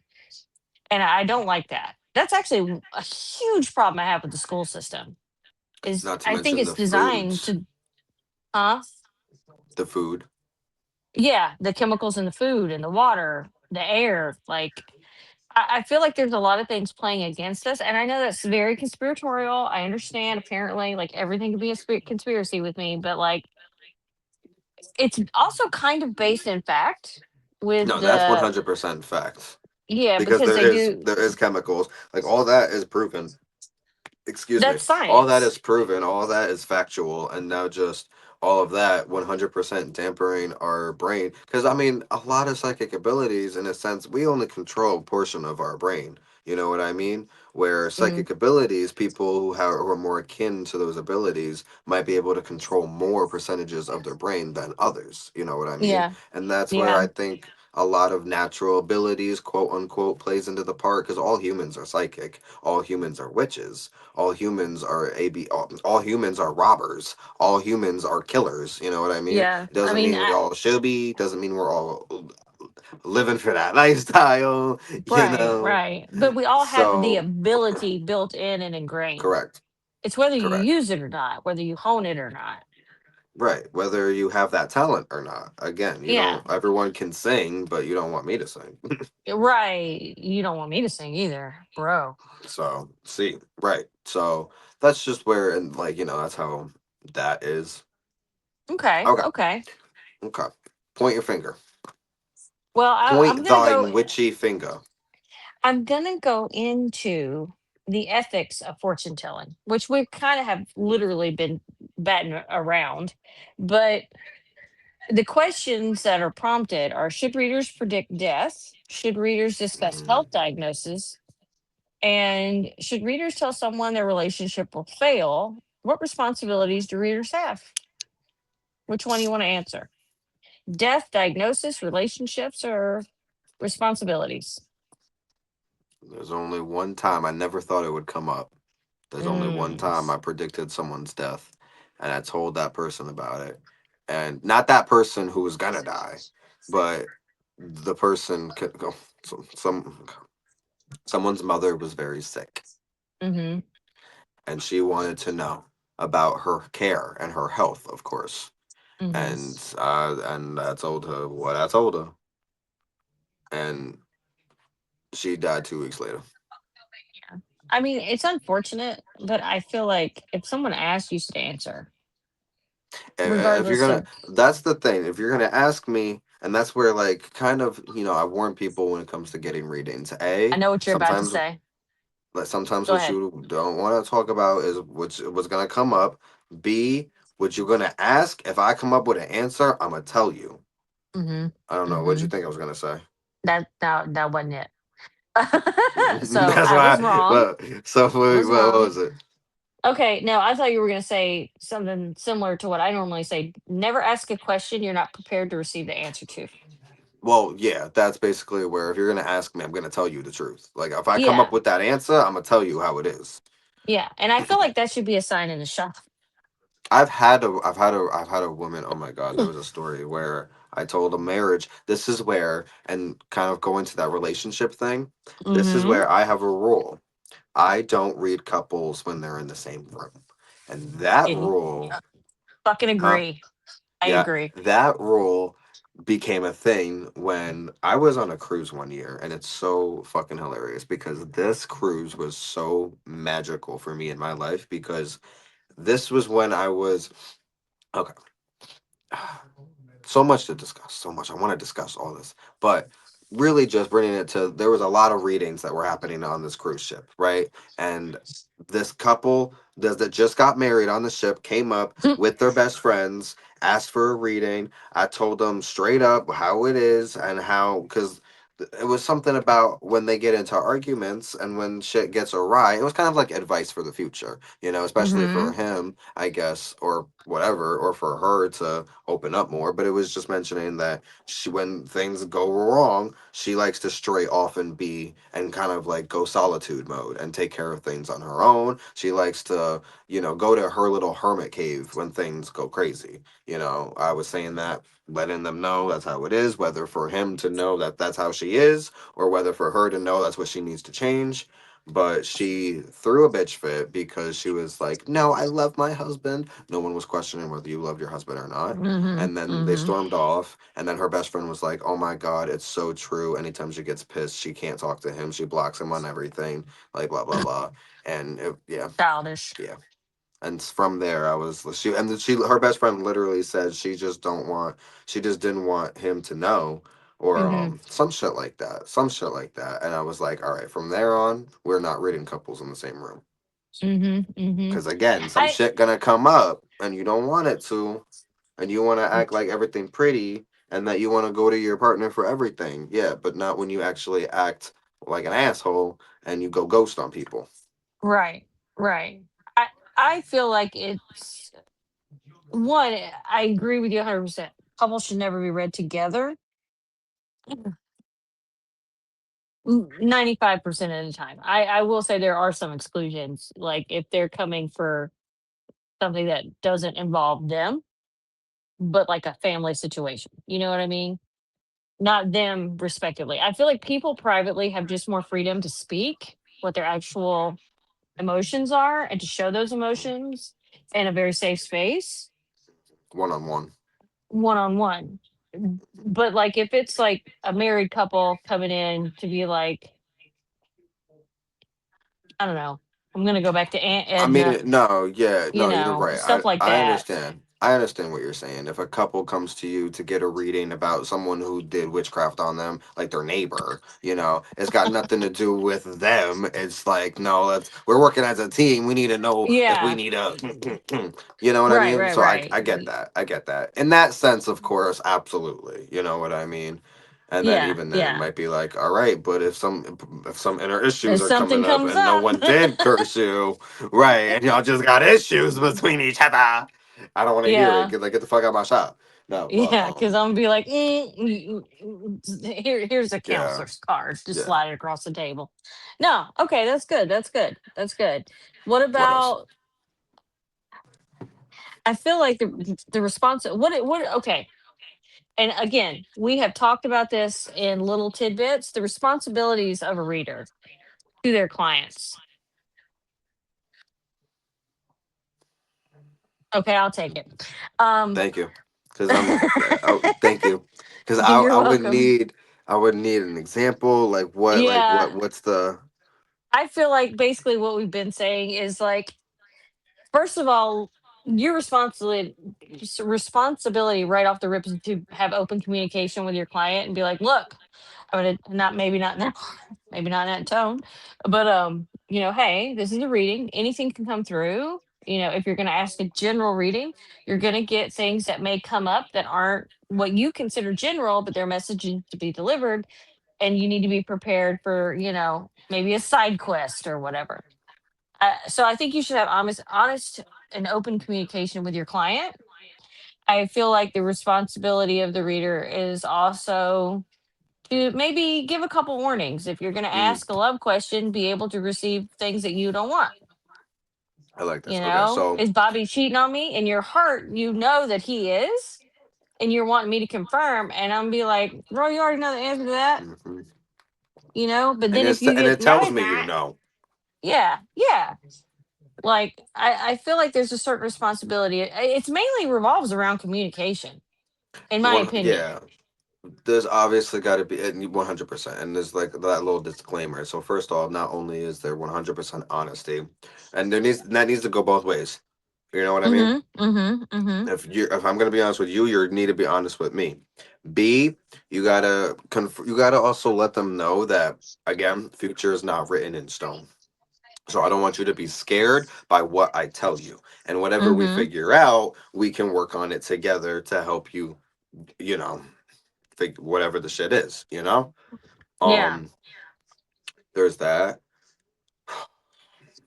And I don't like that. That's actually a huge problem I have with the school system. Is Not to I think mention it's the designed foods, to, huh? the food. Yeah, the chemicals in the food and the water, the air. Like, I feel like there's a lot of things playing against us. And I know that's very conspiratorial. I understand, apparently, like everything can be a conspiracy with me, but like, it's also kind of based in fact with No, that's the, 100% facts yeah, because because there they is do, there is chemicals like all that is proven. Excuse me. that's All that science. is proven. All that is factual, and now just all of that 100% dampering our brain. Because I mean, a lot of psychic abilities, in a sense, we only control a portion of our brain. You know what I mean? Where Mm, psychic abilities, people who are more akin to those abilities might be able to control more percentages of their brain than others. You know what I mean? yeah, And that's where yeah, I think a lot of natural abilities, quote unquote, plays into the part, because all humans are psychic. All humans are witches. All humans are all humans are robbers. All humans are killers. You know what I mean? yeah. It I doesn't mean, mean we all should be. Doesn't mean we're all living for that lifestyle. You right, know. right. But we all have the So ability built in and ingrained. correct, It's whether you correct. use it or not, whether you hone it or not. Right. Whether you have that talent or not. Again, you Yeah, don't. Everyone can sing, but you don't want me to sing. right. You don't want me to sing either, bro. So see, right. So that's just where, and like that's how that is. Okay, Okay. okay. Okay. Point your finger. Well, I'm Point gonna go. thine witchy finger. I'm gonna go into the ethics of fortune telling, which we kind of have literally been batting around. But the questions that are prompted are: should readers predict death? Should readers discuss Mm, health diagnosis? And should readers tell someone their relationship will fail? What responsibilities do readers have? Which one do you want to answer? Death, diagnosis, relationships, or responsibilities? there's only one time I never thought it would come up. There's only one Mm. time I predicted someone's death, and I told that person about it, and not that person who was gonna die, but the person some someone's mother was very sick, Mm-hmm. and she wanted to know about her care and her health, of course. Mm-hmm. And I told her what I told her, and she died 2 weeks later. Yeah. I mean, it's unfortunate, but I feel like if someone asks, you should answer, If you're regardless gonna, of. that's the thing. If you're gonna ask me, and that's where like kind of I warn people when it comes to getting readings. I know what you're about to Sometimes say. like sometimes Go what ahead. you don't want to talk about is what's gonna come up. B, what you're gonna ask. If I come up with an answer, I'm gonna tell you. Mm-hmm. I don't know. What did Mm-hmm. you think I was gonna say? That wasn't it. So That's I was why. wrong. Well, so Was what wrong. was it? Okay, now I thought you were going to say something similar to what I normally say. Never ask a question you're not prepared to receive the answer to. Well, yeah, that's basically where if you're gonna ask me, I'm gonna tell you the truth. Like if I come up Yeah, with that answer, I'm gonna tell you how it is. yeah, and I feel like that should be a sign in the shop. I've had a woman. Oh my god, there was a story where I told a marriage. This is where, and kind of going to that relationship thing. This is Mm-hmm. where I have a rule. I don't read couples when they're in the same room, and that Idiot. rule, Fucking huh? agree. I Yeah, agree. that rule became a thing when I was on a cruise one year, and it's so fucking hilarious because this cruise was so magical for me in my life because this was when I was okay. So much to discuss. So much. I want to discuss all this, but really just bringing it to there was a lot of readings that were happening on this cruise ship, right? And this couple that just got married on the ship came up with their best friends, asked for a reading. I told them straight up how it is and how because it was something about when they get into arguments and when shit gets awry. It was kind of like advice for the future, especially Mm-hmm. for him, I guess, or whatever, or for her to open up more. But it was just mentioning that when things go wrong, she likes to stray off and be and kind of like go solitude mode and take care of things on her own. She likes to, go to her little hermit cave when things go crazy. I was saying that, letting them know that's how it is, whether for him to know that that's how she is, or whether for her to know that's what she needs to change. But she threw a bitch fit because she was like, "No, I love my husband." No one was questioning whether you loved your husband or not. Mm-hmm. And then they Mm-hmm. stormed off. And then her best friend was like, "Oh my God, it's so true. Anytime she gets pissed, she can't talk to him. She blocks him on everything, like blah, blah, blah." And yeah, Childish. yeah. And from there, I was her best friend literally said she just didn't want him to know, or Mm-hmm. some shit like that. And I was like, all right, from there on, we're not reading couples in the same room. Mm-hmm. Mm-hmm. Because again, some I shit gonna come up and you don't want it to, and you want to act like everything pretty and that you want to go to your partner for everything. Yeah, but not when you actually act like an asshole and you go ghost on people. Right. Right. I I feel like it's one. I agree with you 100%. Couples should never be read together. 95% of the time. I will say there are some exclusions. Like if they're coming for something that doesn't involve them, but like a family situation. You know what I mean? Not them respectively. I feel like people privately have just more freedom to speak what their actual emotions are and to show those emotions in a very safe space, One on one. one on one. But like if it's like a married couple coming in to be like, I don't know, I'm gonna go back to Aunt I Edna, mean, no, yeah, you no, you're know, right. stuff like I that. understand. I understand what you're saying. If a couple comes to you to get a reading about someone who did witchcraft on them, like their neighbor, it's got nothing to do with them. It's like, no, we're working as a team. We need to know if we Yeah. need a, you know what I Right, mean? right, So right. I get that. I get that. In that sense, of course, absolutely. You know what I mean? And then Yeah, even then, it yeah. might be like, all right, but if some inner issues If are something coming up comes and no up. one did curse you, right, and y'all just got issues between each other. I don't want to hear it. Yeah. Get the fuck out of my shop. No, but Yeah, because I'm gonna be like, here's a yeah, counselor's card. Just yeah. slide it across the table. No, okay, that's good. That's good. That's good. What What else? about? I feel like the response. What? Okay, and again, we have talked about this in little tidbits. The responsibilities of a reader to their clients. Okay, I'll take it. Um, Thank you, because thank you, because you're I would welcome. need an example. Yeah, What's the I feel like basically what we've been saying is like, first of all, your responsibility right off the rip is to have open communication with your client and be like, look, I mean, not maybe not now, maybe not in that tone, but hey, this is a reading. Anything can come through. If you're going to ask a general reading, you're going to get things that may come up that aren't what you consider general, but they're messages to be delivered, and you need to be prepared for, maybe a side quest or whatever. So I think you should have honest and open communication with your client. I feel like the responsibility of the reader is also to maybe give a couple warnings. If you're going to mm, ask a love question, be able to receive things that you don't want. I like this. Okay, so Is Bobby cheating on me? In your heart, you know that he is, and you're wanting me to confirm. And I'm be like, bro, you already know the answer to that, mhm. But And then if you it get, no, tells it's me you not. know. Yeah, yeah. Like I feel like there's a certain responsibility. It's mainly revolves around communication, in my One, opinion. yeah. There's obviously got to be 100%, and there's like that little disclaimer. So first off, not only is there 100% honesty, and that needs to go both ways. You know what I mean? Mhm. Mhm. Mhm. If I'm gonna be honest with you, you need to be honest with me. B, you gotta also let them know that again, future is not written in stone. So I don't want you to be scared by what I tell you, and whatever we Mhm. figure out, we can work on it together to help you. You know, whatever the shit is. Yeah. Um, there's that.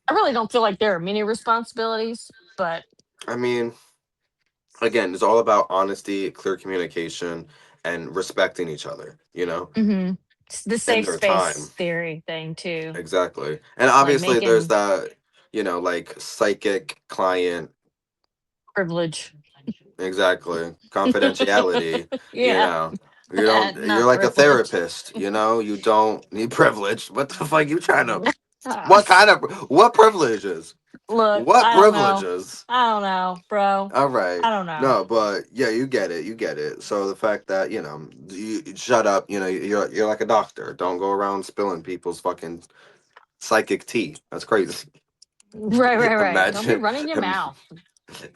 I really don't feel like there are many responsibilities, but I mean, again, it's all about honesty, clear communication, and respecting each other. mhm. It's the And safe their time. space theory thing too. Exactly. And Like obviously there's making that, like psychic client, privilege. exactly, confidentiality, you Yeah. know. You don't you're Not like a privilege. therapist, you don't need privilege. What the fuck you trying to Ah, what privileges? look, What I don't know. privileges? I don't know, bro. All right. I don't know. No, but yeah, you get it. You get it. So the fact that, you shut up, you're like a doctor. Don't go around spilling people's fucking psychic tea. That's crazy. Right, right, right. Don't be Imagine, running your im- mouth.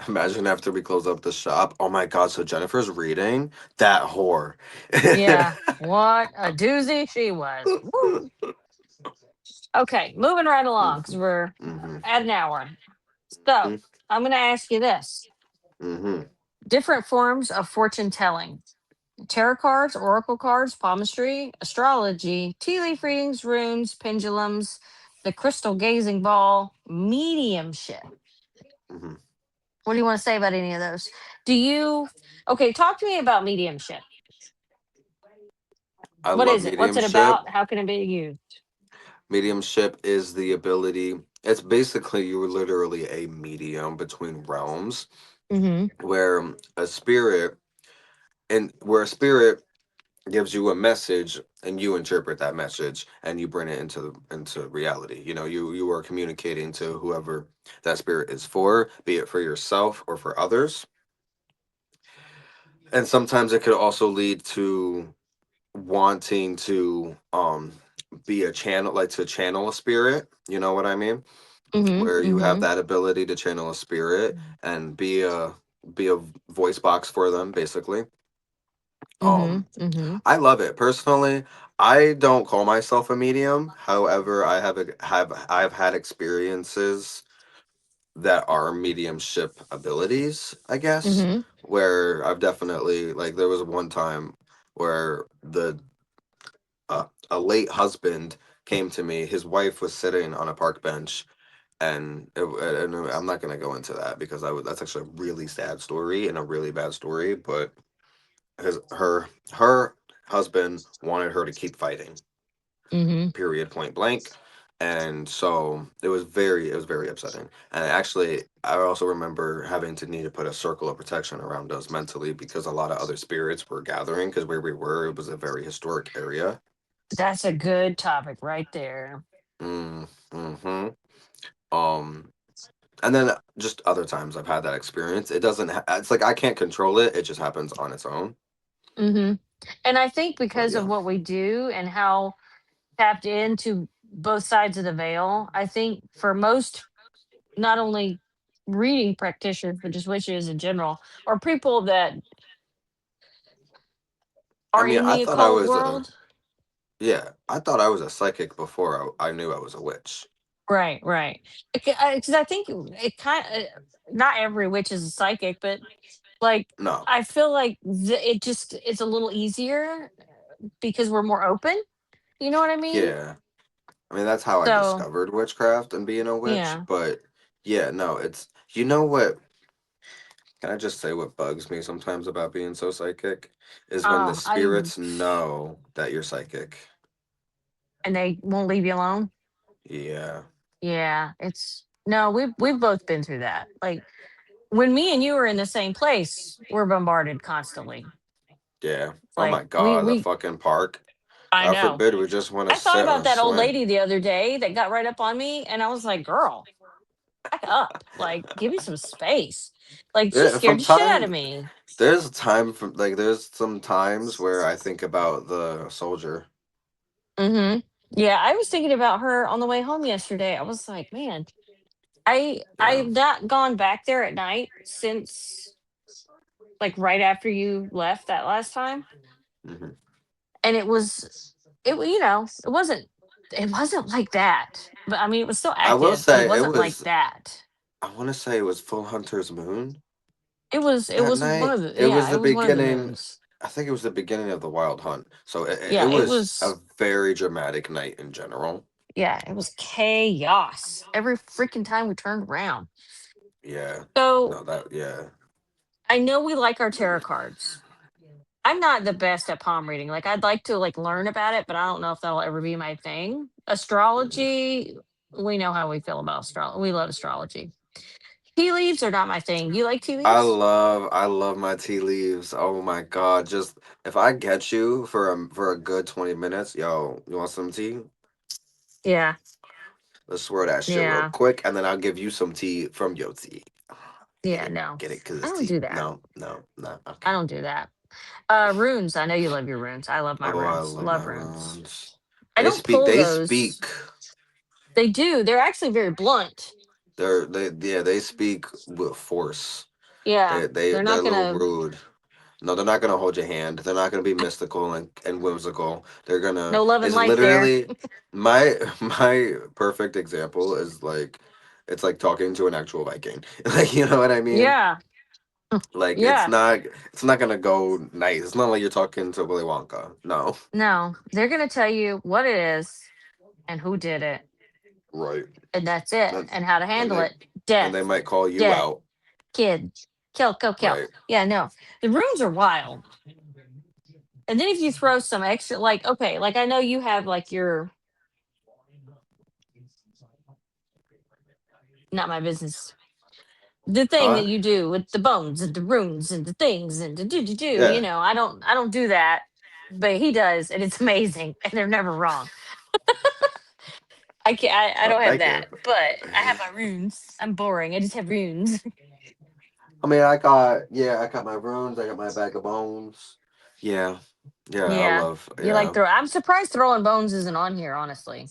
imagine after we close up the shop. Oh my God! So Jennifer's reading that whore. Yeah. What a doozy she was. Woo. Okay, moving right along because Mhm, we're mhm, at an hour. So mhm, I'm going to ask you this: mhm. different forms of fortune telling. Tarot cards, oracle cards, palmistry, astrology, tea leaf readings, runes, pendulums, the crystal gazing ball, mediumship. Hmm. What do you want to say about any of those? Do you, okay, talk to me about mediumship. I What love is it? What's it mediumship. about? How can it be used? Mediumship is the ability, it's basically you're literally a medium between realms Mm where a spirit and where a spirit gives you a message and you interpret that message and you bring it into reality. You know, you are communicating to whoever that spirit is for, be it for yourself or for others. And sometimes it could also lead to wanting to be a channel, like to channel a spirit, you know what I mean? hmm. Mm Where hmm. you Mm have hmm. that ability to channel a spirit and be a voice box for them basically. Mm um hmm. Mm hmm. I love it personally. I don't call myself a medium. However, I've had experiences that are mediumship abilities, I Mm guess, hmm. where I've definitely, like, there was one time where the a late husband came to me. His wife was sitting on a park bench, and I'm not gonna go into that because that's actually a really sad story and a really bad story. But her husband wanted her to keep fighting, Mm hmm. period, point blank. And so it was very upsetting. And actually, I also remember having to need to put a circle of protection around us mentally because a lot of other spirits were gathering because where we were, it was a very historic area. That's a good topic right there. Mm-hmm. um and then just other times I've had that experience. It doesn't it's like I can't control it, it just happens on its own. Mm hmm. And I think But because of yeah. what we do and how tapped into both sides of the veil, I think for most, not only reading practitioners, but just witches in general, or people that I are mean, in I the thought I occult was a world. yeah, I thought I was a psychic before I knew I was a witch. Right, right. Because I think it kind of, not every witch is a psychic, but like, No. I feel like it just, it's a little easier because we're more open. You know what I mean? Yeah. I mean, that's how I So, discovered witchcraft and being a witch, yeah. but yeah, no, it's, you know what, can I just say what bugs me sometimes about being so psychic is when the Oh, spirits know that you're psychic. and they won't leave you alone. Yeah. Yeah, it's no, we've both been through that. Like when me and you were in the same place, we're bombarded constantly. Yeah. Oh Like my God, the fucking park. I God know. forbid we just want to I thought sit on about a that old swing. lady the other day that got right up on me, and I was like, "Girl, back up! Like, give me some space." Like she Yeah, scared from the shit out of time me. there's a time from like there's some times where I think about the soldier. Hmm. Yeah, I was thinking about her on the way home yesterday. I was like, "Man, Yeah. I've not gone back there at night since like right after you left that last time." Hmm. And it wasn't like that, but I mean it was still I will active, but it say it wasn't like was. that. I want to say it was full Hunter's Moon It that was one night. of the, It was yeah, the it was one of the beginning. moons. I think it was the beginning of the Wild Hunt. So it Yeah, it was a was, very dramatic night in general. yeah, it was chaos every freaking time we turned around. Yeah. So No, that, yeah. I know we like our tarot cards. I'm not the best at palm reading. Like I'd like to like learn about it, but I don't know if that'll ever be my thing. Mhm. Astrology, we know how we feel about astrology. We love astrology. Tea leaves are not my thing. You like tea leaves? I love my tea leaves. Oh my God. Just if I get you for a good 20 minutes, yo, you want some tea? Yeah. Let's swirl that shit real Yeah. quick, and then I'll give you some tea from your tea. Get Yeah, it? no. Get it? Cause I it's don't tea. do that. No, no, no. I Okay. don't do that. Runes, I know you love your runes. I love my Oh, I runes. love my Love runes. runs. I They don't speak. pull They those. speak. They do. They're actually very blunt. They speak with force. Yeah. They're a little rude. No, they're not gonna hold your hand. They're not gonna be mystical and whimsical. They're gonna. No love and It's light there. literally my my perfect example is like, it's like talking to an actual Viking. Like, you know what I mean? Yeah. Like Yeah. it's not gonna go nice. It's not like you're talking to Willy Wonka. No. No, they're going to tell you what it is and who did it. Right. And that's it. And And how to and handle they it. and they Death, might call you dead, out. kid, kill, kill, kill. Right. Yeah, no. The rooms are wild. And then if you throw some extra, like, okay, like I know you have like your, not my business, the thing Huh? that you do with the bones and the runes and the things and the do, Yeah. I don't do that, but he does, and it's amazing, and they're never wrong. I can't, I Oh, don't have thank you. that, but I have my runes. I'm boring. I just have runes. I mean, I got my runes. I got my bag of bones. Yeah, yeah. I Yeah. love. You like Yeah, throw, I'm surprised throwing bones isn't on here, honestly.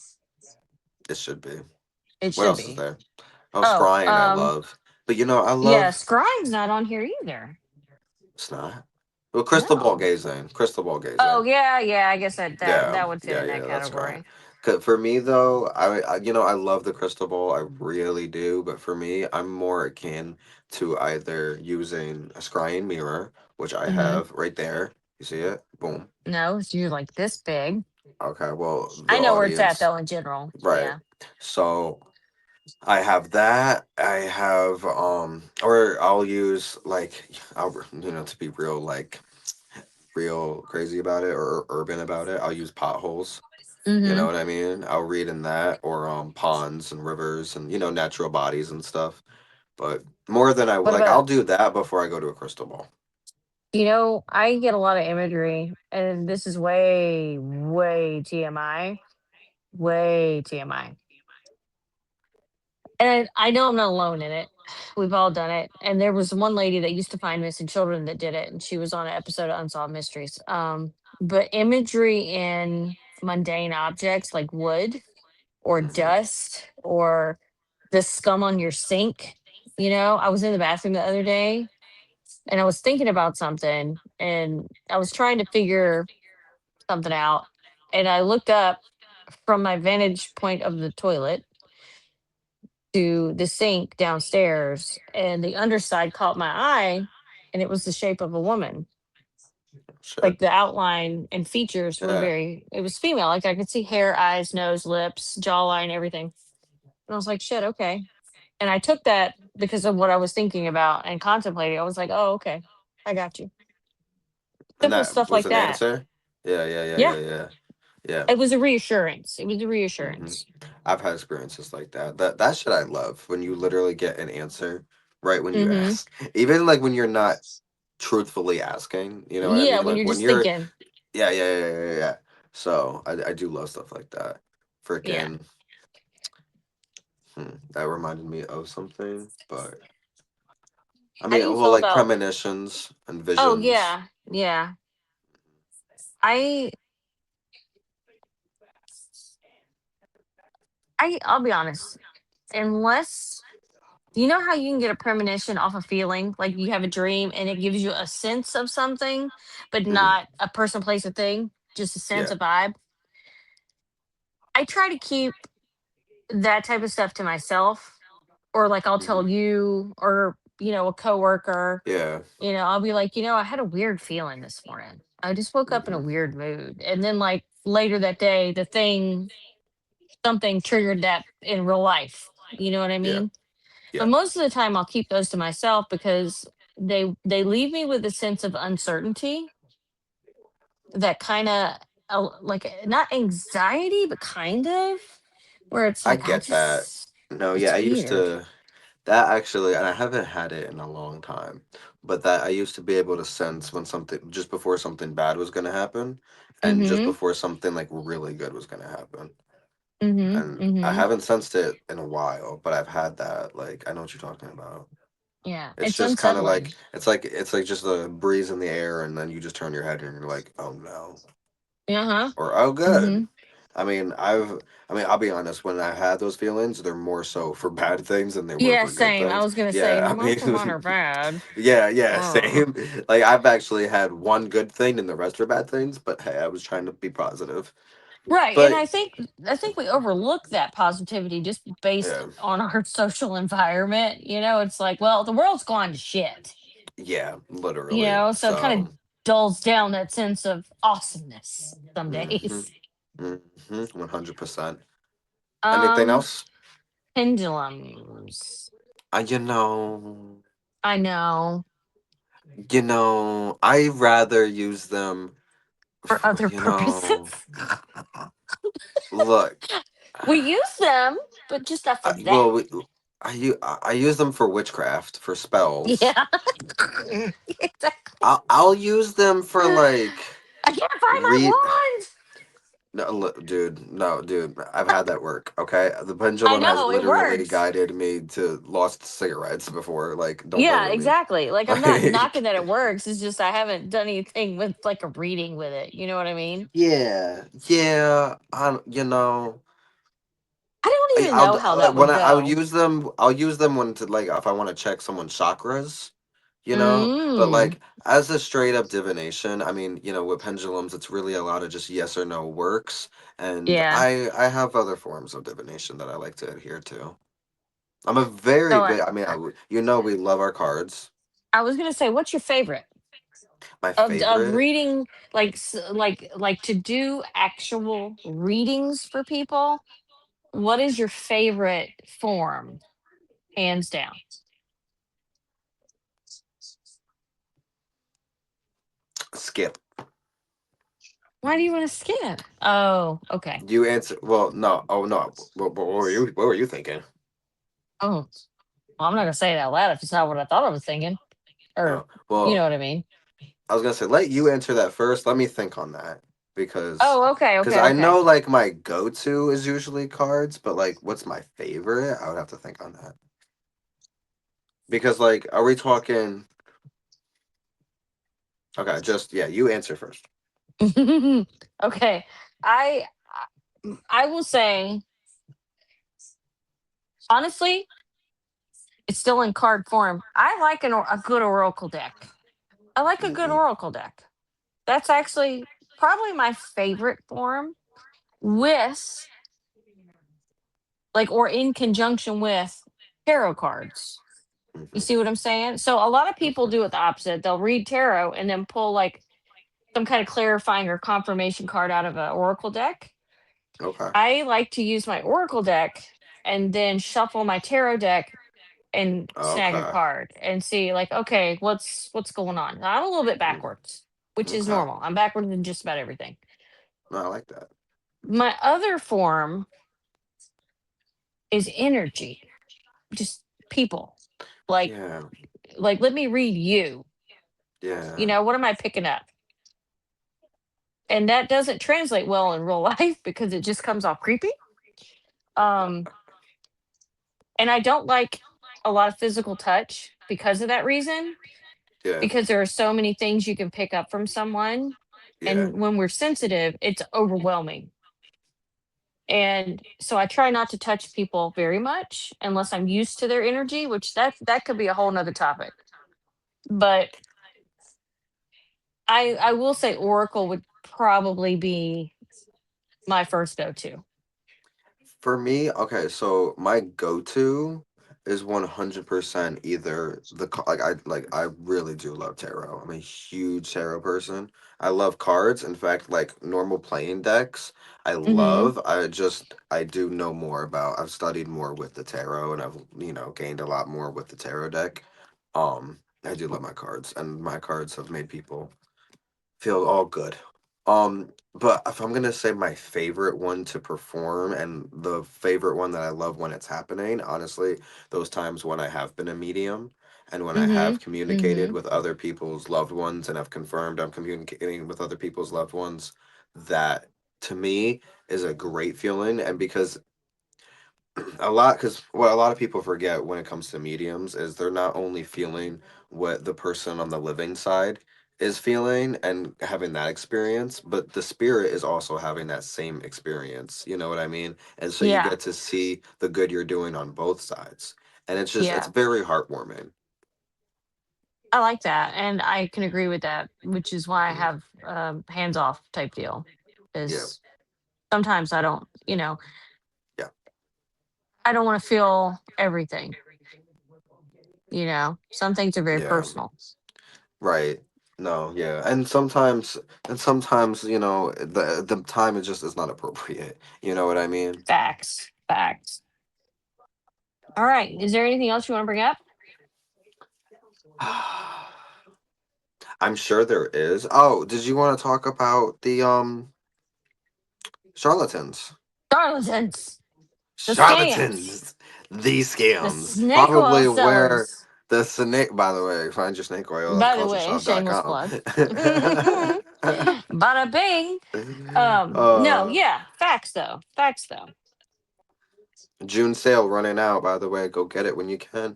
it should be. It What should else is be. there? Oh, Oh, scrying. I love. But I yeah, love. scrying's not on here either. It's not. Well, crystal ball No. gazing. Crystal ball Oh, gazing. yeah, yeah, I guess Yeah, that would fit yeah, in that yeah. That's right. category. 'Cause for me though, I love the crystal ball. I really do. But for me, I'm more akin to either using a scrying mirror, which I Mhm. have right there. You see it? Boom. No, so you're like this big. Okay. Well, I the know where it's at audience, though in general. right? Yeah. So I have that. I have or I'll use like to be real real crazy about it or urban about it. I'll use potholes. You know Mhm. what I mean? I'll read in that or ponds and rivers and natural bodies and stuff. But more than I would What like, I'll about, do that before I go to a crystal ball. I get a lot of imagery, and this is way, way TMI, way TMI. And I know I'm not alone in it. We've all done it. And there was one lady that used to find missing children that did it, and she was on an episode of Unsolved Mysteries. But imagery in mundane objects like wood or Hmm. dust or the scum on your sink. I was in the bathroom the other day and I was thinking about something and I was trying to figure something out. And I looked up from my vantage point of the toilet to the sink downstairs, and the underside caught my eye, and it was the shape of a woman. Shit. Like the outline and features were Yeah. it was female. Like I could see hair, eyes, nose, lips, jawline, everything. And I was like, shit, okay. And I took that because of what I was thinking about and contemplating. I was like, oh, okay. I got you. And Simple that stuff was like an that. answer. Yeah, yeah, yeah, Yeah. yeah, yeah, yeah. It was a reassurance. It was a Hmm. reassurance. I've had experiences like that. That shit I love when you literally get an answer right when you Mm-hmm. ask. Even like when you're not truthfully asking. You know what I Yeah, mean? when Like you're when just you're thinking, yeah, yeah, yeah, yeah, yeah. So I do love stuff like that. yeah. Freaking, that reminded me of something, but I How mean, do you well, feel like about, premonitions and oh visions. yeah, yeah. I I'll be honest. Unless you know how you can get a premonition off a feeling, like you have a dream and it gives you a sense of something, but Hmm. not a person, place, or thing, just a sense, Yeah. a vibe. I try to keep that type of stuff to myself, or like I'll Hmm. tell you or a coworker. Yeah. I'll be like, I had a weird feeling this morning. I just woke up in a Hmm. weird mood, and then like later that day, something triggered that in real life. You know what I Yeah. mean? But Yeah. most of the time, I'll keep those to myself because they leave me with a sense of uncertainty that kind of like not anxiety, but kind of where it's I like get that. No, yeah, I it's used weird. to that actually, and I haven't had it in a long time, but that I used to be able to sense when something just before something bad was going to happen, and just Mm-hmm. before something like really good was going to happen. Mm-hmm. And I Mm-hmm. haven't sensed it in a while, but I've had that. Like I know what you're talking about. Yeah, It's it's just kind of unsettling. like it's like just a breeze in the air, and then you just turn your head and you're like, oh no, Uh-huh. or oh good. Mm-hmm. I mean, I'll be honest. When I had those feelings, they're more so for bad things than they were Yeah, for good same. I things. was gonna say Yeah, I most of mine mean, are bad. yeah, yeah, Oh. same. Like I've actually had one good thing and the rest are bad things, but hey, I was trying to be positive. Right. And But I think we overlook that positivity just based yeah, on our social environment. It's like, well, the world's gone to shit. Yeah, you literally. know, so it kind of So, dulls down that sense of awesomeness some mm-hmm, days. 100%. Anything Um, else? pendulums. Uh, you know, I know, I rather use them. for other You know, purposes. look. We use them, but just not for that. Well, I use them for witchcraft for spells. Yeah. Exactly. I'll use them for like I can't find my read. wand. No, dude, no, dude. I've had that work. Okay, the I pendulum has know it literally works. guided me to lost cigarettes before. Like, don't play Yeah, with me. exactly. Like I'm not knocking Like, that it works. It's just I haven't done anything with like a reading with it. You know what I mean? yeah, yeah. I don't even I'll know how that when would I'll go. use them. I'll use them when to like if I want to check someone's chakras. But Mm. like as a straight up divination, I mean, with pendulums, it's really a lot of just yes or no works, and Yeah. I have other forms of divination that I like to adhere to. I'm a very So big. I mean, we love our cards. I was gonna say, what's your favorite My of favorite reading? Like like to do actual readings for people. What is your favorite form, hands down? skip. Why do you want to skip? Oh, okay. You answer. Well, no. Oh no. What were you? What were you thinking? Oh, well, I'm not gonna say it out loud if it's not what I thought I was thinking, or Oh you know well. what I mean. I was gonna say let you answer that first. Let me think on that because Oh, okay, because okay, I okay. know like my go to is usually cards, but like what's my favorite? I would have to think on that because like are we talking? Okay, just yeah. You answer first. Okay, I I will say honestly, it's still in card form. I like a good oracle deck. I like a good Hmm. oracle deck. That's actually probably my favorite form with like or in conjunction with tarot cards. You Hmm. see what I'm saying? So a lot of people Hmm. do it the opposite. They'll read tarot and then pull like some kind of clarifying or confirmation card out of an oracle deck. Okay. I like to use my oracle deck and then shuffle my tarot deck and snag a Okay. card and see like okay, what's going on. I'm a little bit Mm. backwards, which is Okay. normal. I'm backwards in just about everything. No, I like that. My other form is energy, just people. Like Yeah. let me read you. You Yeah. know, what am I picking up? And that doesn't translate well in real life because it just comes off creepy. Um, and I don't like a lot of physical touch because of that reason, Yeah. because there are so many things you can pick up from someone. Yeah. And when we're sensitive, it's overwhelming. And so I try not to touch people very much unless I'm used to their energy, which that could be a whole nother topic. But I will say Oracle would probably be my first go to. For me, okay, so my go-to is 100% either like I really do love tarot. I'm a huge tarot person. I love cards. In fact, like normal playing decks, I Hmm. love. I do know more about. I've studied more with the tarot and I've, gained a lot more with the tarot deck. I do love my cards and my cards have made people feel all good. But if I'm gonna say my favorite one to perform and the favorite one that I love when it's happening, honestly, those times when I have been a medium and when I Hmm. have communicated Hmm. with other people's loved ones and have confirmed I'm communicating with other people's loved ones, that to me is a great feeling. And because because what a lot of people forget when it comes to mediums is they're not only feeling what the person on the living side is feeling and having that experience, but the spirit is also having that same experience. You know what I mean? And so you Yeah. get to see the good you're doing on both sides. And it's Yeah. very heartwarming. I like that. And I can agree with that, which is why I Mm. have hands off type deal. Yeah. Is sometimes I don't, Yeah. I don't want to feel everything, Some things are very Yeah. personal. Right. No, yeah. And sometimes, the time is just is not appropriate. You know what I mean? Facts. Facts. All right. Is there anything else you want to bring up? I'm sure there is. Oh, did you want to talk about the charlatans? Charlatans. The scams. Charlatans, these The scams. snake oil Probably where sellers. the snake. By the way, find your snake oil at By the way, shameless cauldronshop.com. plug. Bada bing. No, uh, yeah. Facts though. Facts though. June sale running out. By the way, go get it when you can.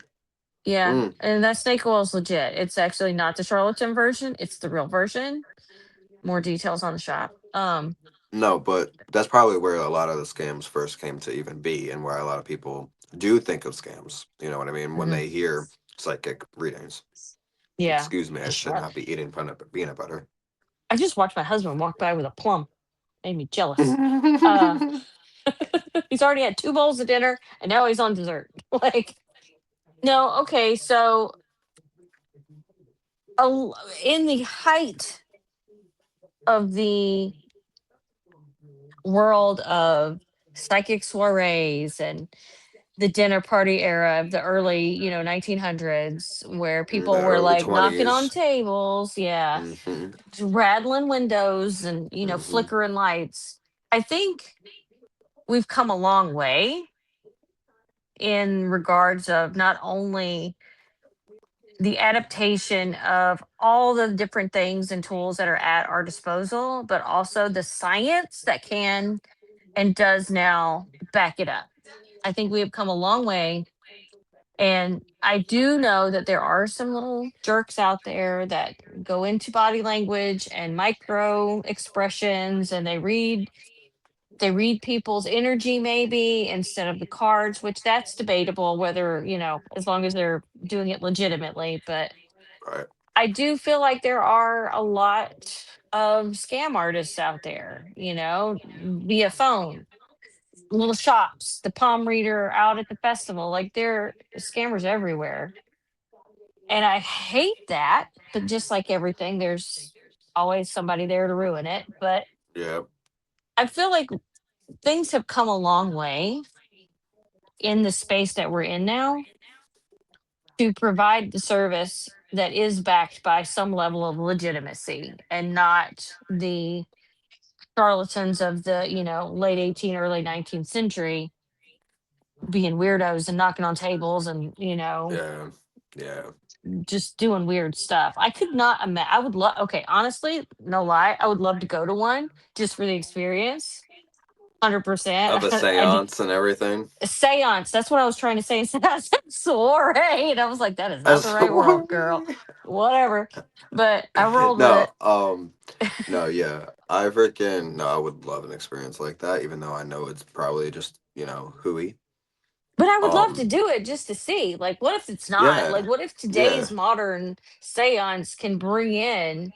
Yeah. Mm. And that snake oil is legit. It's actually not the charlatan version, it's the real version. More details on the shop. No, but that's probably where a lot of the scams first came to even be, and where a lot of people do think of scams. You know what I mean? When Mhm. they hear psychic readings. Yeah. Excuse me, I I should swear. not be eating peanut butter. I just watched my husband walk by with a plum. Made me jealous. Uh he's already had two bowls of dinner and now he's on dessert. Like, no, okay, so in the height of the world of psychic soirees and the dinner party era of the early, 1900s, where The people were early like knocking on 20s. tables, yeah, Mm-hmm. rattling windows and, Mm-hmm. flickering lights. I think we've come a long way in regards of not only the adaptation of all the different things and tools that are at our disposal, but also the science that can and does now back it up. I think we have come a long way. And I do know that there are some little jerks out there that go into body language and micro expressions and they read people's energy maybe instead of the cards, which that's debatable whether, as long as they're doing it legitimately. But Right. I do feel like there are a lot of scam artists out there, via phone, little shops, the palm reader out at the festival. Like, there are scammers everywhere. And I hate that. But just like everything, there's always somebody there to ruin it. But Yeah. I feel like things have come a long way in the space that we're in now to provide the service that is backed by some level of legitimacy and not the charlatans of the, late 18th, early 19th century being weirdos and knocking on tables and, Yeah. Yeah. just doing weird stuff. I could not imagine. I would love, okay, honestly, no lie, I would love to go to one just for the experience. 100%. Of a I did seance and everything. a seance. That's what I was trying to say. Instead, I said soiree. And I was like, that is not the As right word, girl. Whatever. But I rolled with no, it. no, yeah. I freaking no, I would love an experience like that, even though I know it's probably just, hooey. But I would love to Um, do it just to see. Like, what if it's not? Like, yeah, what if today's yeah. modern seance can bring in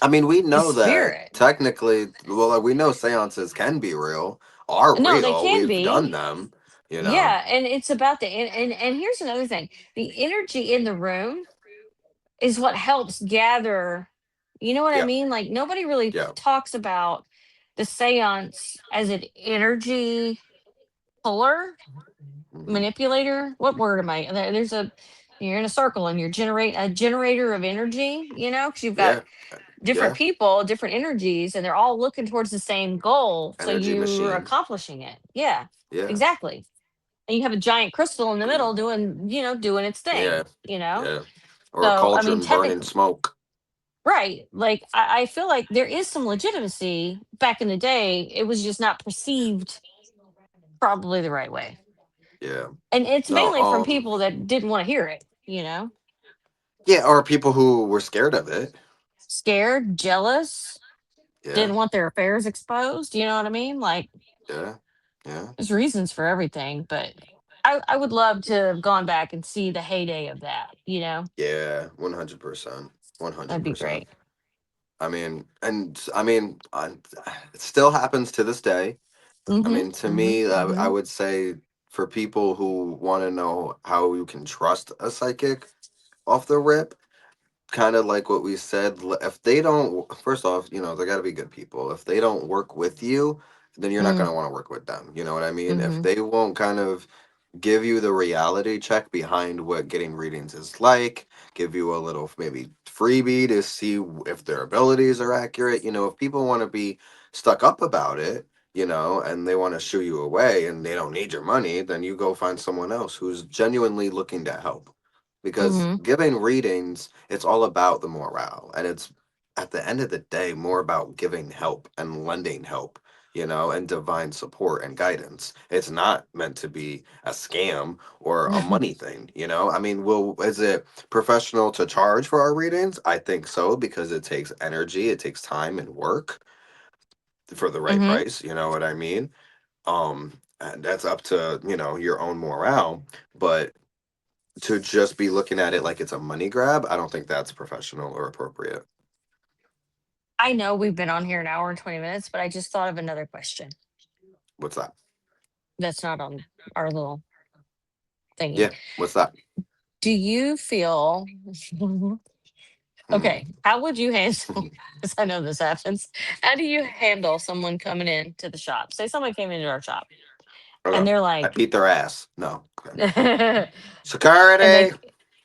I mean, we the know that spirit? technically, well, like, we know seances can be real, are No, they real. can We've done be. them, you know. Yeah, and it's about and here's another thing. The energy in the room is what helps gather, you know what I Yeah, mean? Like, nobody really yeah. talks about the seance as an energy puller, Hmm. manipulator. What word am I? There's you're in a circle and you're a generator of energy, because you've got Yeah, different yeah. people, different energies, and they're all looking towards the same goal. So Energy you're machine. accomplishing it. Yeah, Yeah, exactly. And you have a giant crystal in the middle doing its thing, yeah, yeah. Or a So, I mean, cauldron burning technically, smoke. right. Like, I feel like there is some legitimacy back in the day. It was just not perceived probably the right way. Yeah. And it's No, mainly from people that didn't want to hear it. yeah, or people who were scared of it. Scared, jealous, Yeah, didn't want their affairs exposed. You know what I mean? Like, yeah, yeah, there's reasons for everything, but I would love to have gone back and see the heyday of that. yeah. 100%. one That'd hundred be percent. great. It still happens to this day. I Mm-hmm. mean, to Mm-hmm. me, I Mm-hmm. would say for people who want to know how you can trust a psychic off the rip, kind of like what we said, if they don't, first off, they got to be good people. If they don't work with you, then you're not Mm, going to want to work with them. You know what I mean? If mm-hmm. they won't kind of give you the reality check behind what getting readings is like, give you a little maybe freebie to see if their abilities are accurate. If people want to be stuck up about it, and they want to shoo you away and they don't need your money, then you go find someone else who's genuinely looking to help. Because Mm-hmm. giving readings, it's all about the morale. And it's at the end of the day more about giving help and lending help, and divine support and guidance. It's not meant to be a scam or a money thing. I mean, is it professional to charge for our readings? I think so, because it takes energy, it takes time and work for the right Mm-hmm. price. You know what I mean? And that's up to, your own morale. But to just be looking at it like it's a money grab, I don't think that's professional or appropriate. I know we've been on here an hour and 20 minutes, but I just thought of another question What's that? that's not on our little thingy. Yeah, what's that? Do you feel Hmm. okay? How would you handle? Because I know this happens. How do you handle someone coming in to the shop? Say somebody came into our shop and Okay. they're I like, beat their ass. No. Okay. and Security. they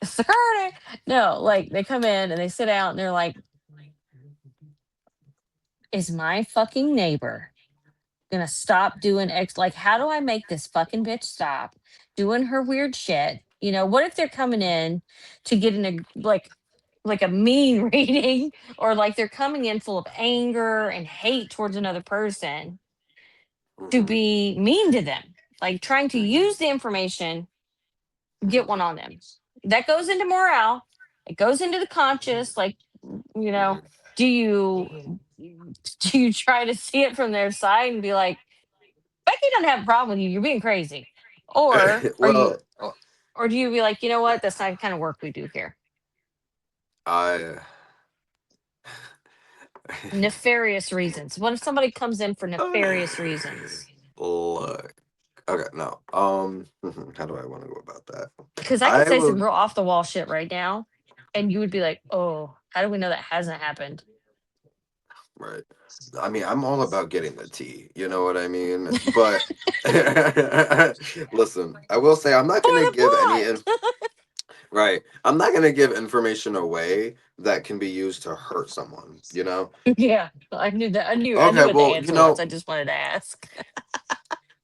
security. No, like they come in and they sit out and they're like, "Is my fucking neighbor gonna stop doing X? Like, how do I make this fucking bitch stop doing her weird shit? What if they're coming in to get in a like a mean reading, or like they're coming in full of anger and hate towards another person to Hmm. be mean to them, like trying to use the information, get one Hmm. on them. That goes into morale. It goes into the conscious. Like, you know, Hmm. do you do you try to see it from their side and be like, Becky doesn't have a problem with you. You're being crazy. Or are you, Well, or do you be like, you know what? That's not the kind of work we do here. I. Nefarious reasons. What if somebody comes in for nefarious reasons? Look. Okay, no. How do I want to go about that? Because I could I say some would. real off the wall shit right now, and you would be like, oh, how do we know that hasn't happened? Right. I mean, I'm all about getting the tea. You know what I mean? But listen, I will say I'm not For gonna the give any plot. right. I'm not gonna give information away that can be used to hurt someone. Yeah, I knew that. I knew Okay, what the well, answer was. I just wanted to ask.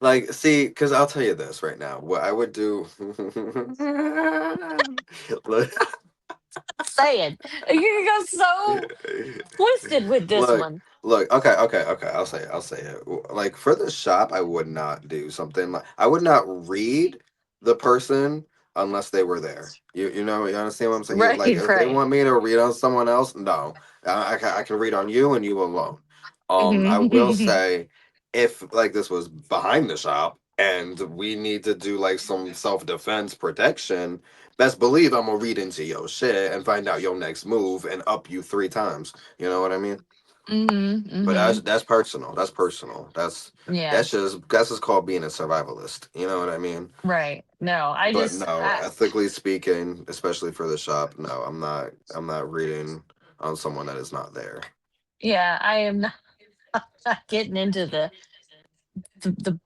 like, see, because I'll tell you this right now. What I would do. Look, Saying you go so twisted with this look, one. look. Okay, okay, okay. I'll say it. Like for the shop, I would not do something like I would not read the person unless they were there. You understand what I'm saying? Like Right, if they right. want me to read on someone else, no, I can read on you and you alone. I will Mhm. say if like this was behind the shop and we need to do like some self defense protection, best believe I'm gonna read into your shit and find out your next move and up you 3 times. You know what I mean? Mhm. But that's Mhm. that's personal. That's personal. That's Yeah. that's just called being a survivalist. You know what I mean? Right. No, But no, ethically speaking, especially for the shop, no, I'm not reading on someone that is not there. yeah, I am not getting into the the,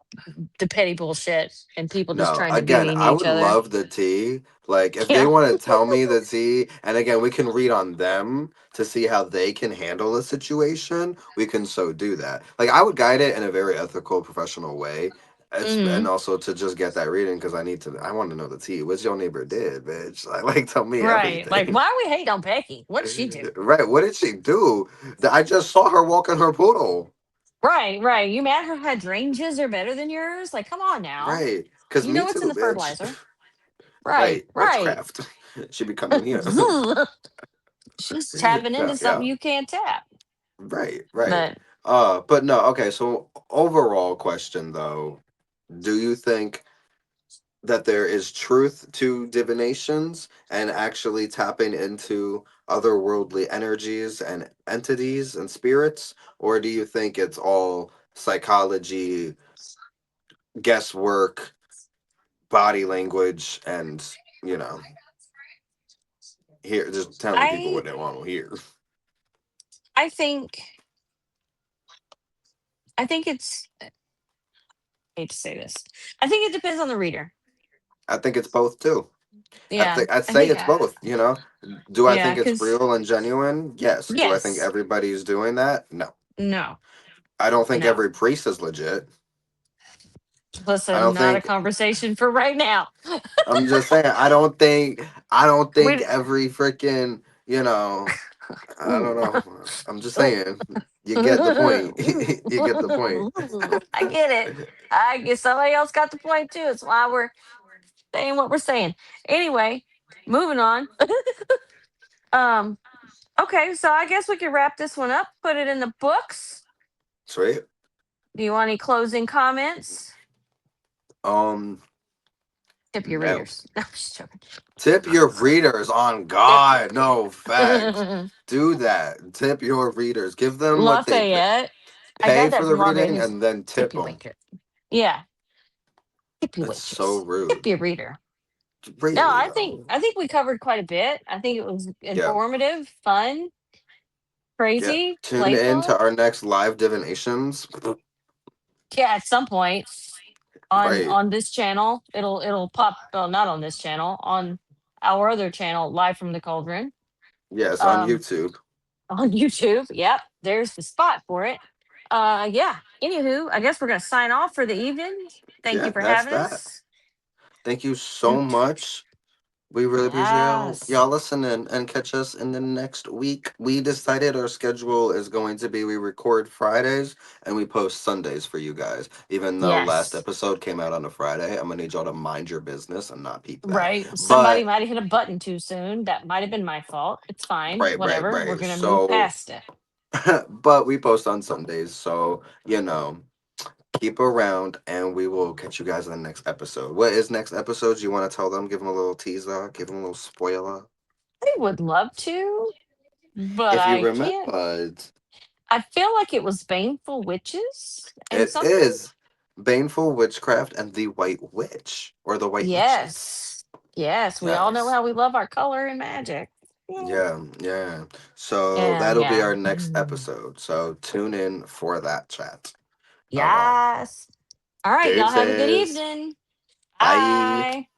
the petty bullshit and people just No, trying to be again, mean to I each would other. love the tea. Like, if they Yeah. want to tell me the tea, and again, we can read on them to see how they can handle the situation, we can so do that. Like, I would guide it in a very ethical, professional way. And Hmm. also to just get that reading because I want to know the tea. What's your neighbor did, bitch? Like tell me Right. Like, everything. why are we hating on Becky? What did she do? Right, what did she do? I just saw her walking her poodle. Right, right. You mad her hydrangeas are better than yours? Like, come on now. Right, because You me know what's in too, the bitch. fertilizer. Right, Right, right. witchcraft. She be coming here. She's tapping No, into yeah. something you can't tap. Right, right. But But no, okay, so overall question though, do you think that there is truth to divinations and actually tapping into otherworldly energies and entities and spirits? Or do you think it's all psychology, guesswork, body language, and, you know, Here, just telling people I what they want to hear. I think I think it's I hate to say this. I think it depends on the reader. I think it's both too. Yeah, I'd I say think it's both. You know, do I yeah, think it's because real and genuine? Yes. Do I think yes, everybody's doing that? No. no, I don't think no. every priest is legit. I Listen, don't not a think. conversation for right now. I'm just saying. I don't think We every freaking. You know. I don't ooh. know. I'm just Ooh. saying. You get the point. You get the point. I get it. I guess somebody else got the point too. It's why we're saying what we're saying. Anyway, moving on. um, okay, so I guess we could wrap this one up, put it in the books. Sweet. Do you want any closing comments? Um. Tip your No. readers. No, I'm just joking. Tip your readers on Tip your God. No facts. Do that. Tip your readers. Give them what they Lafayette. I pay got for that the from Lafayette. reading He's and then tip tip your them. waiter. Yeah, tip your It's so waitress. Tip rude. your reader. No, Really though. I think we covered quite a bit. I think it was Yeah. informative, fun, Yeah. crazy, Tune in to playful. our next live divinations. Yeah, at some point Right. on this channel, it'll pop. Well, not on this channel, on our other channel, live from the Cauldron. Yes, on Um, YouTube. on YouTube. Yep, there's the spot for it. Yeah. Anywho, I guess we're gonna sign off for the evening. Thank you Yeah, for that's having that. us. Thank you so much. We really appreciate Yes. y'all listening and catch us in the next week. We decided our schedule is going to be we record Fridays and we post Sundays for you guys. Even though last Yes. episode came out on a Friday, I'm gonna need y'all to mind your business and not peep that. Right. Somebody But might have hit a button too soon. That might have been my fault. It's fine. Whatever. We're right. gonna move So past it. but we post on Sundays, so keep around and we will catch you guys in the next episode. What is next episode? You want to tell them? Give them a little teaser, give them a little spoiler. I would love to, but If you I can't. remembered, I feel like it was Baneful Witches and it something. is Baneful Witchcraft and the White Witch, or the White Witches. Yes. Yes. We all know Yes. how we love our color and magic. Yeah. Yeah. So Yeah. that'll be Yeah. our next episode. So tune in for that chat. All right. Yes. All right. Y'all have a good Deuces. evening. Bye. Bye.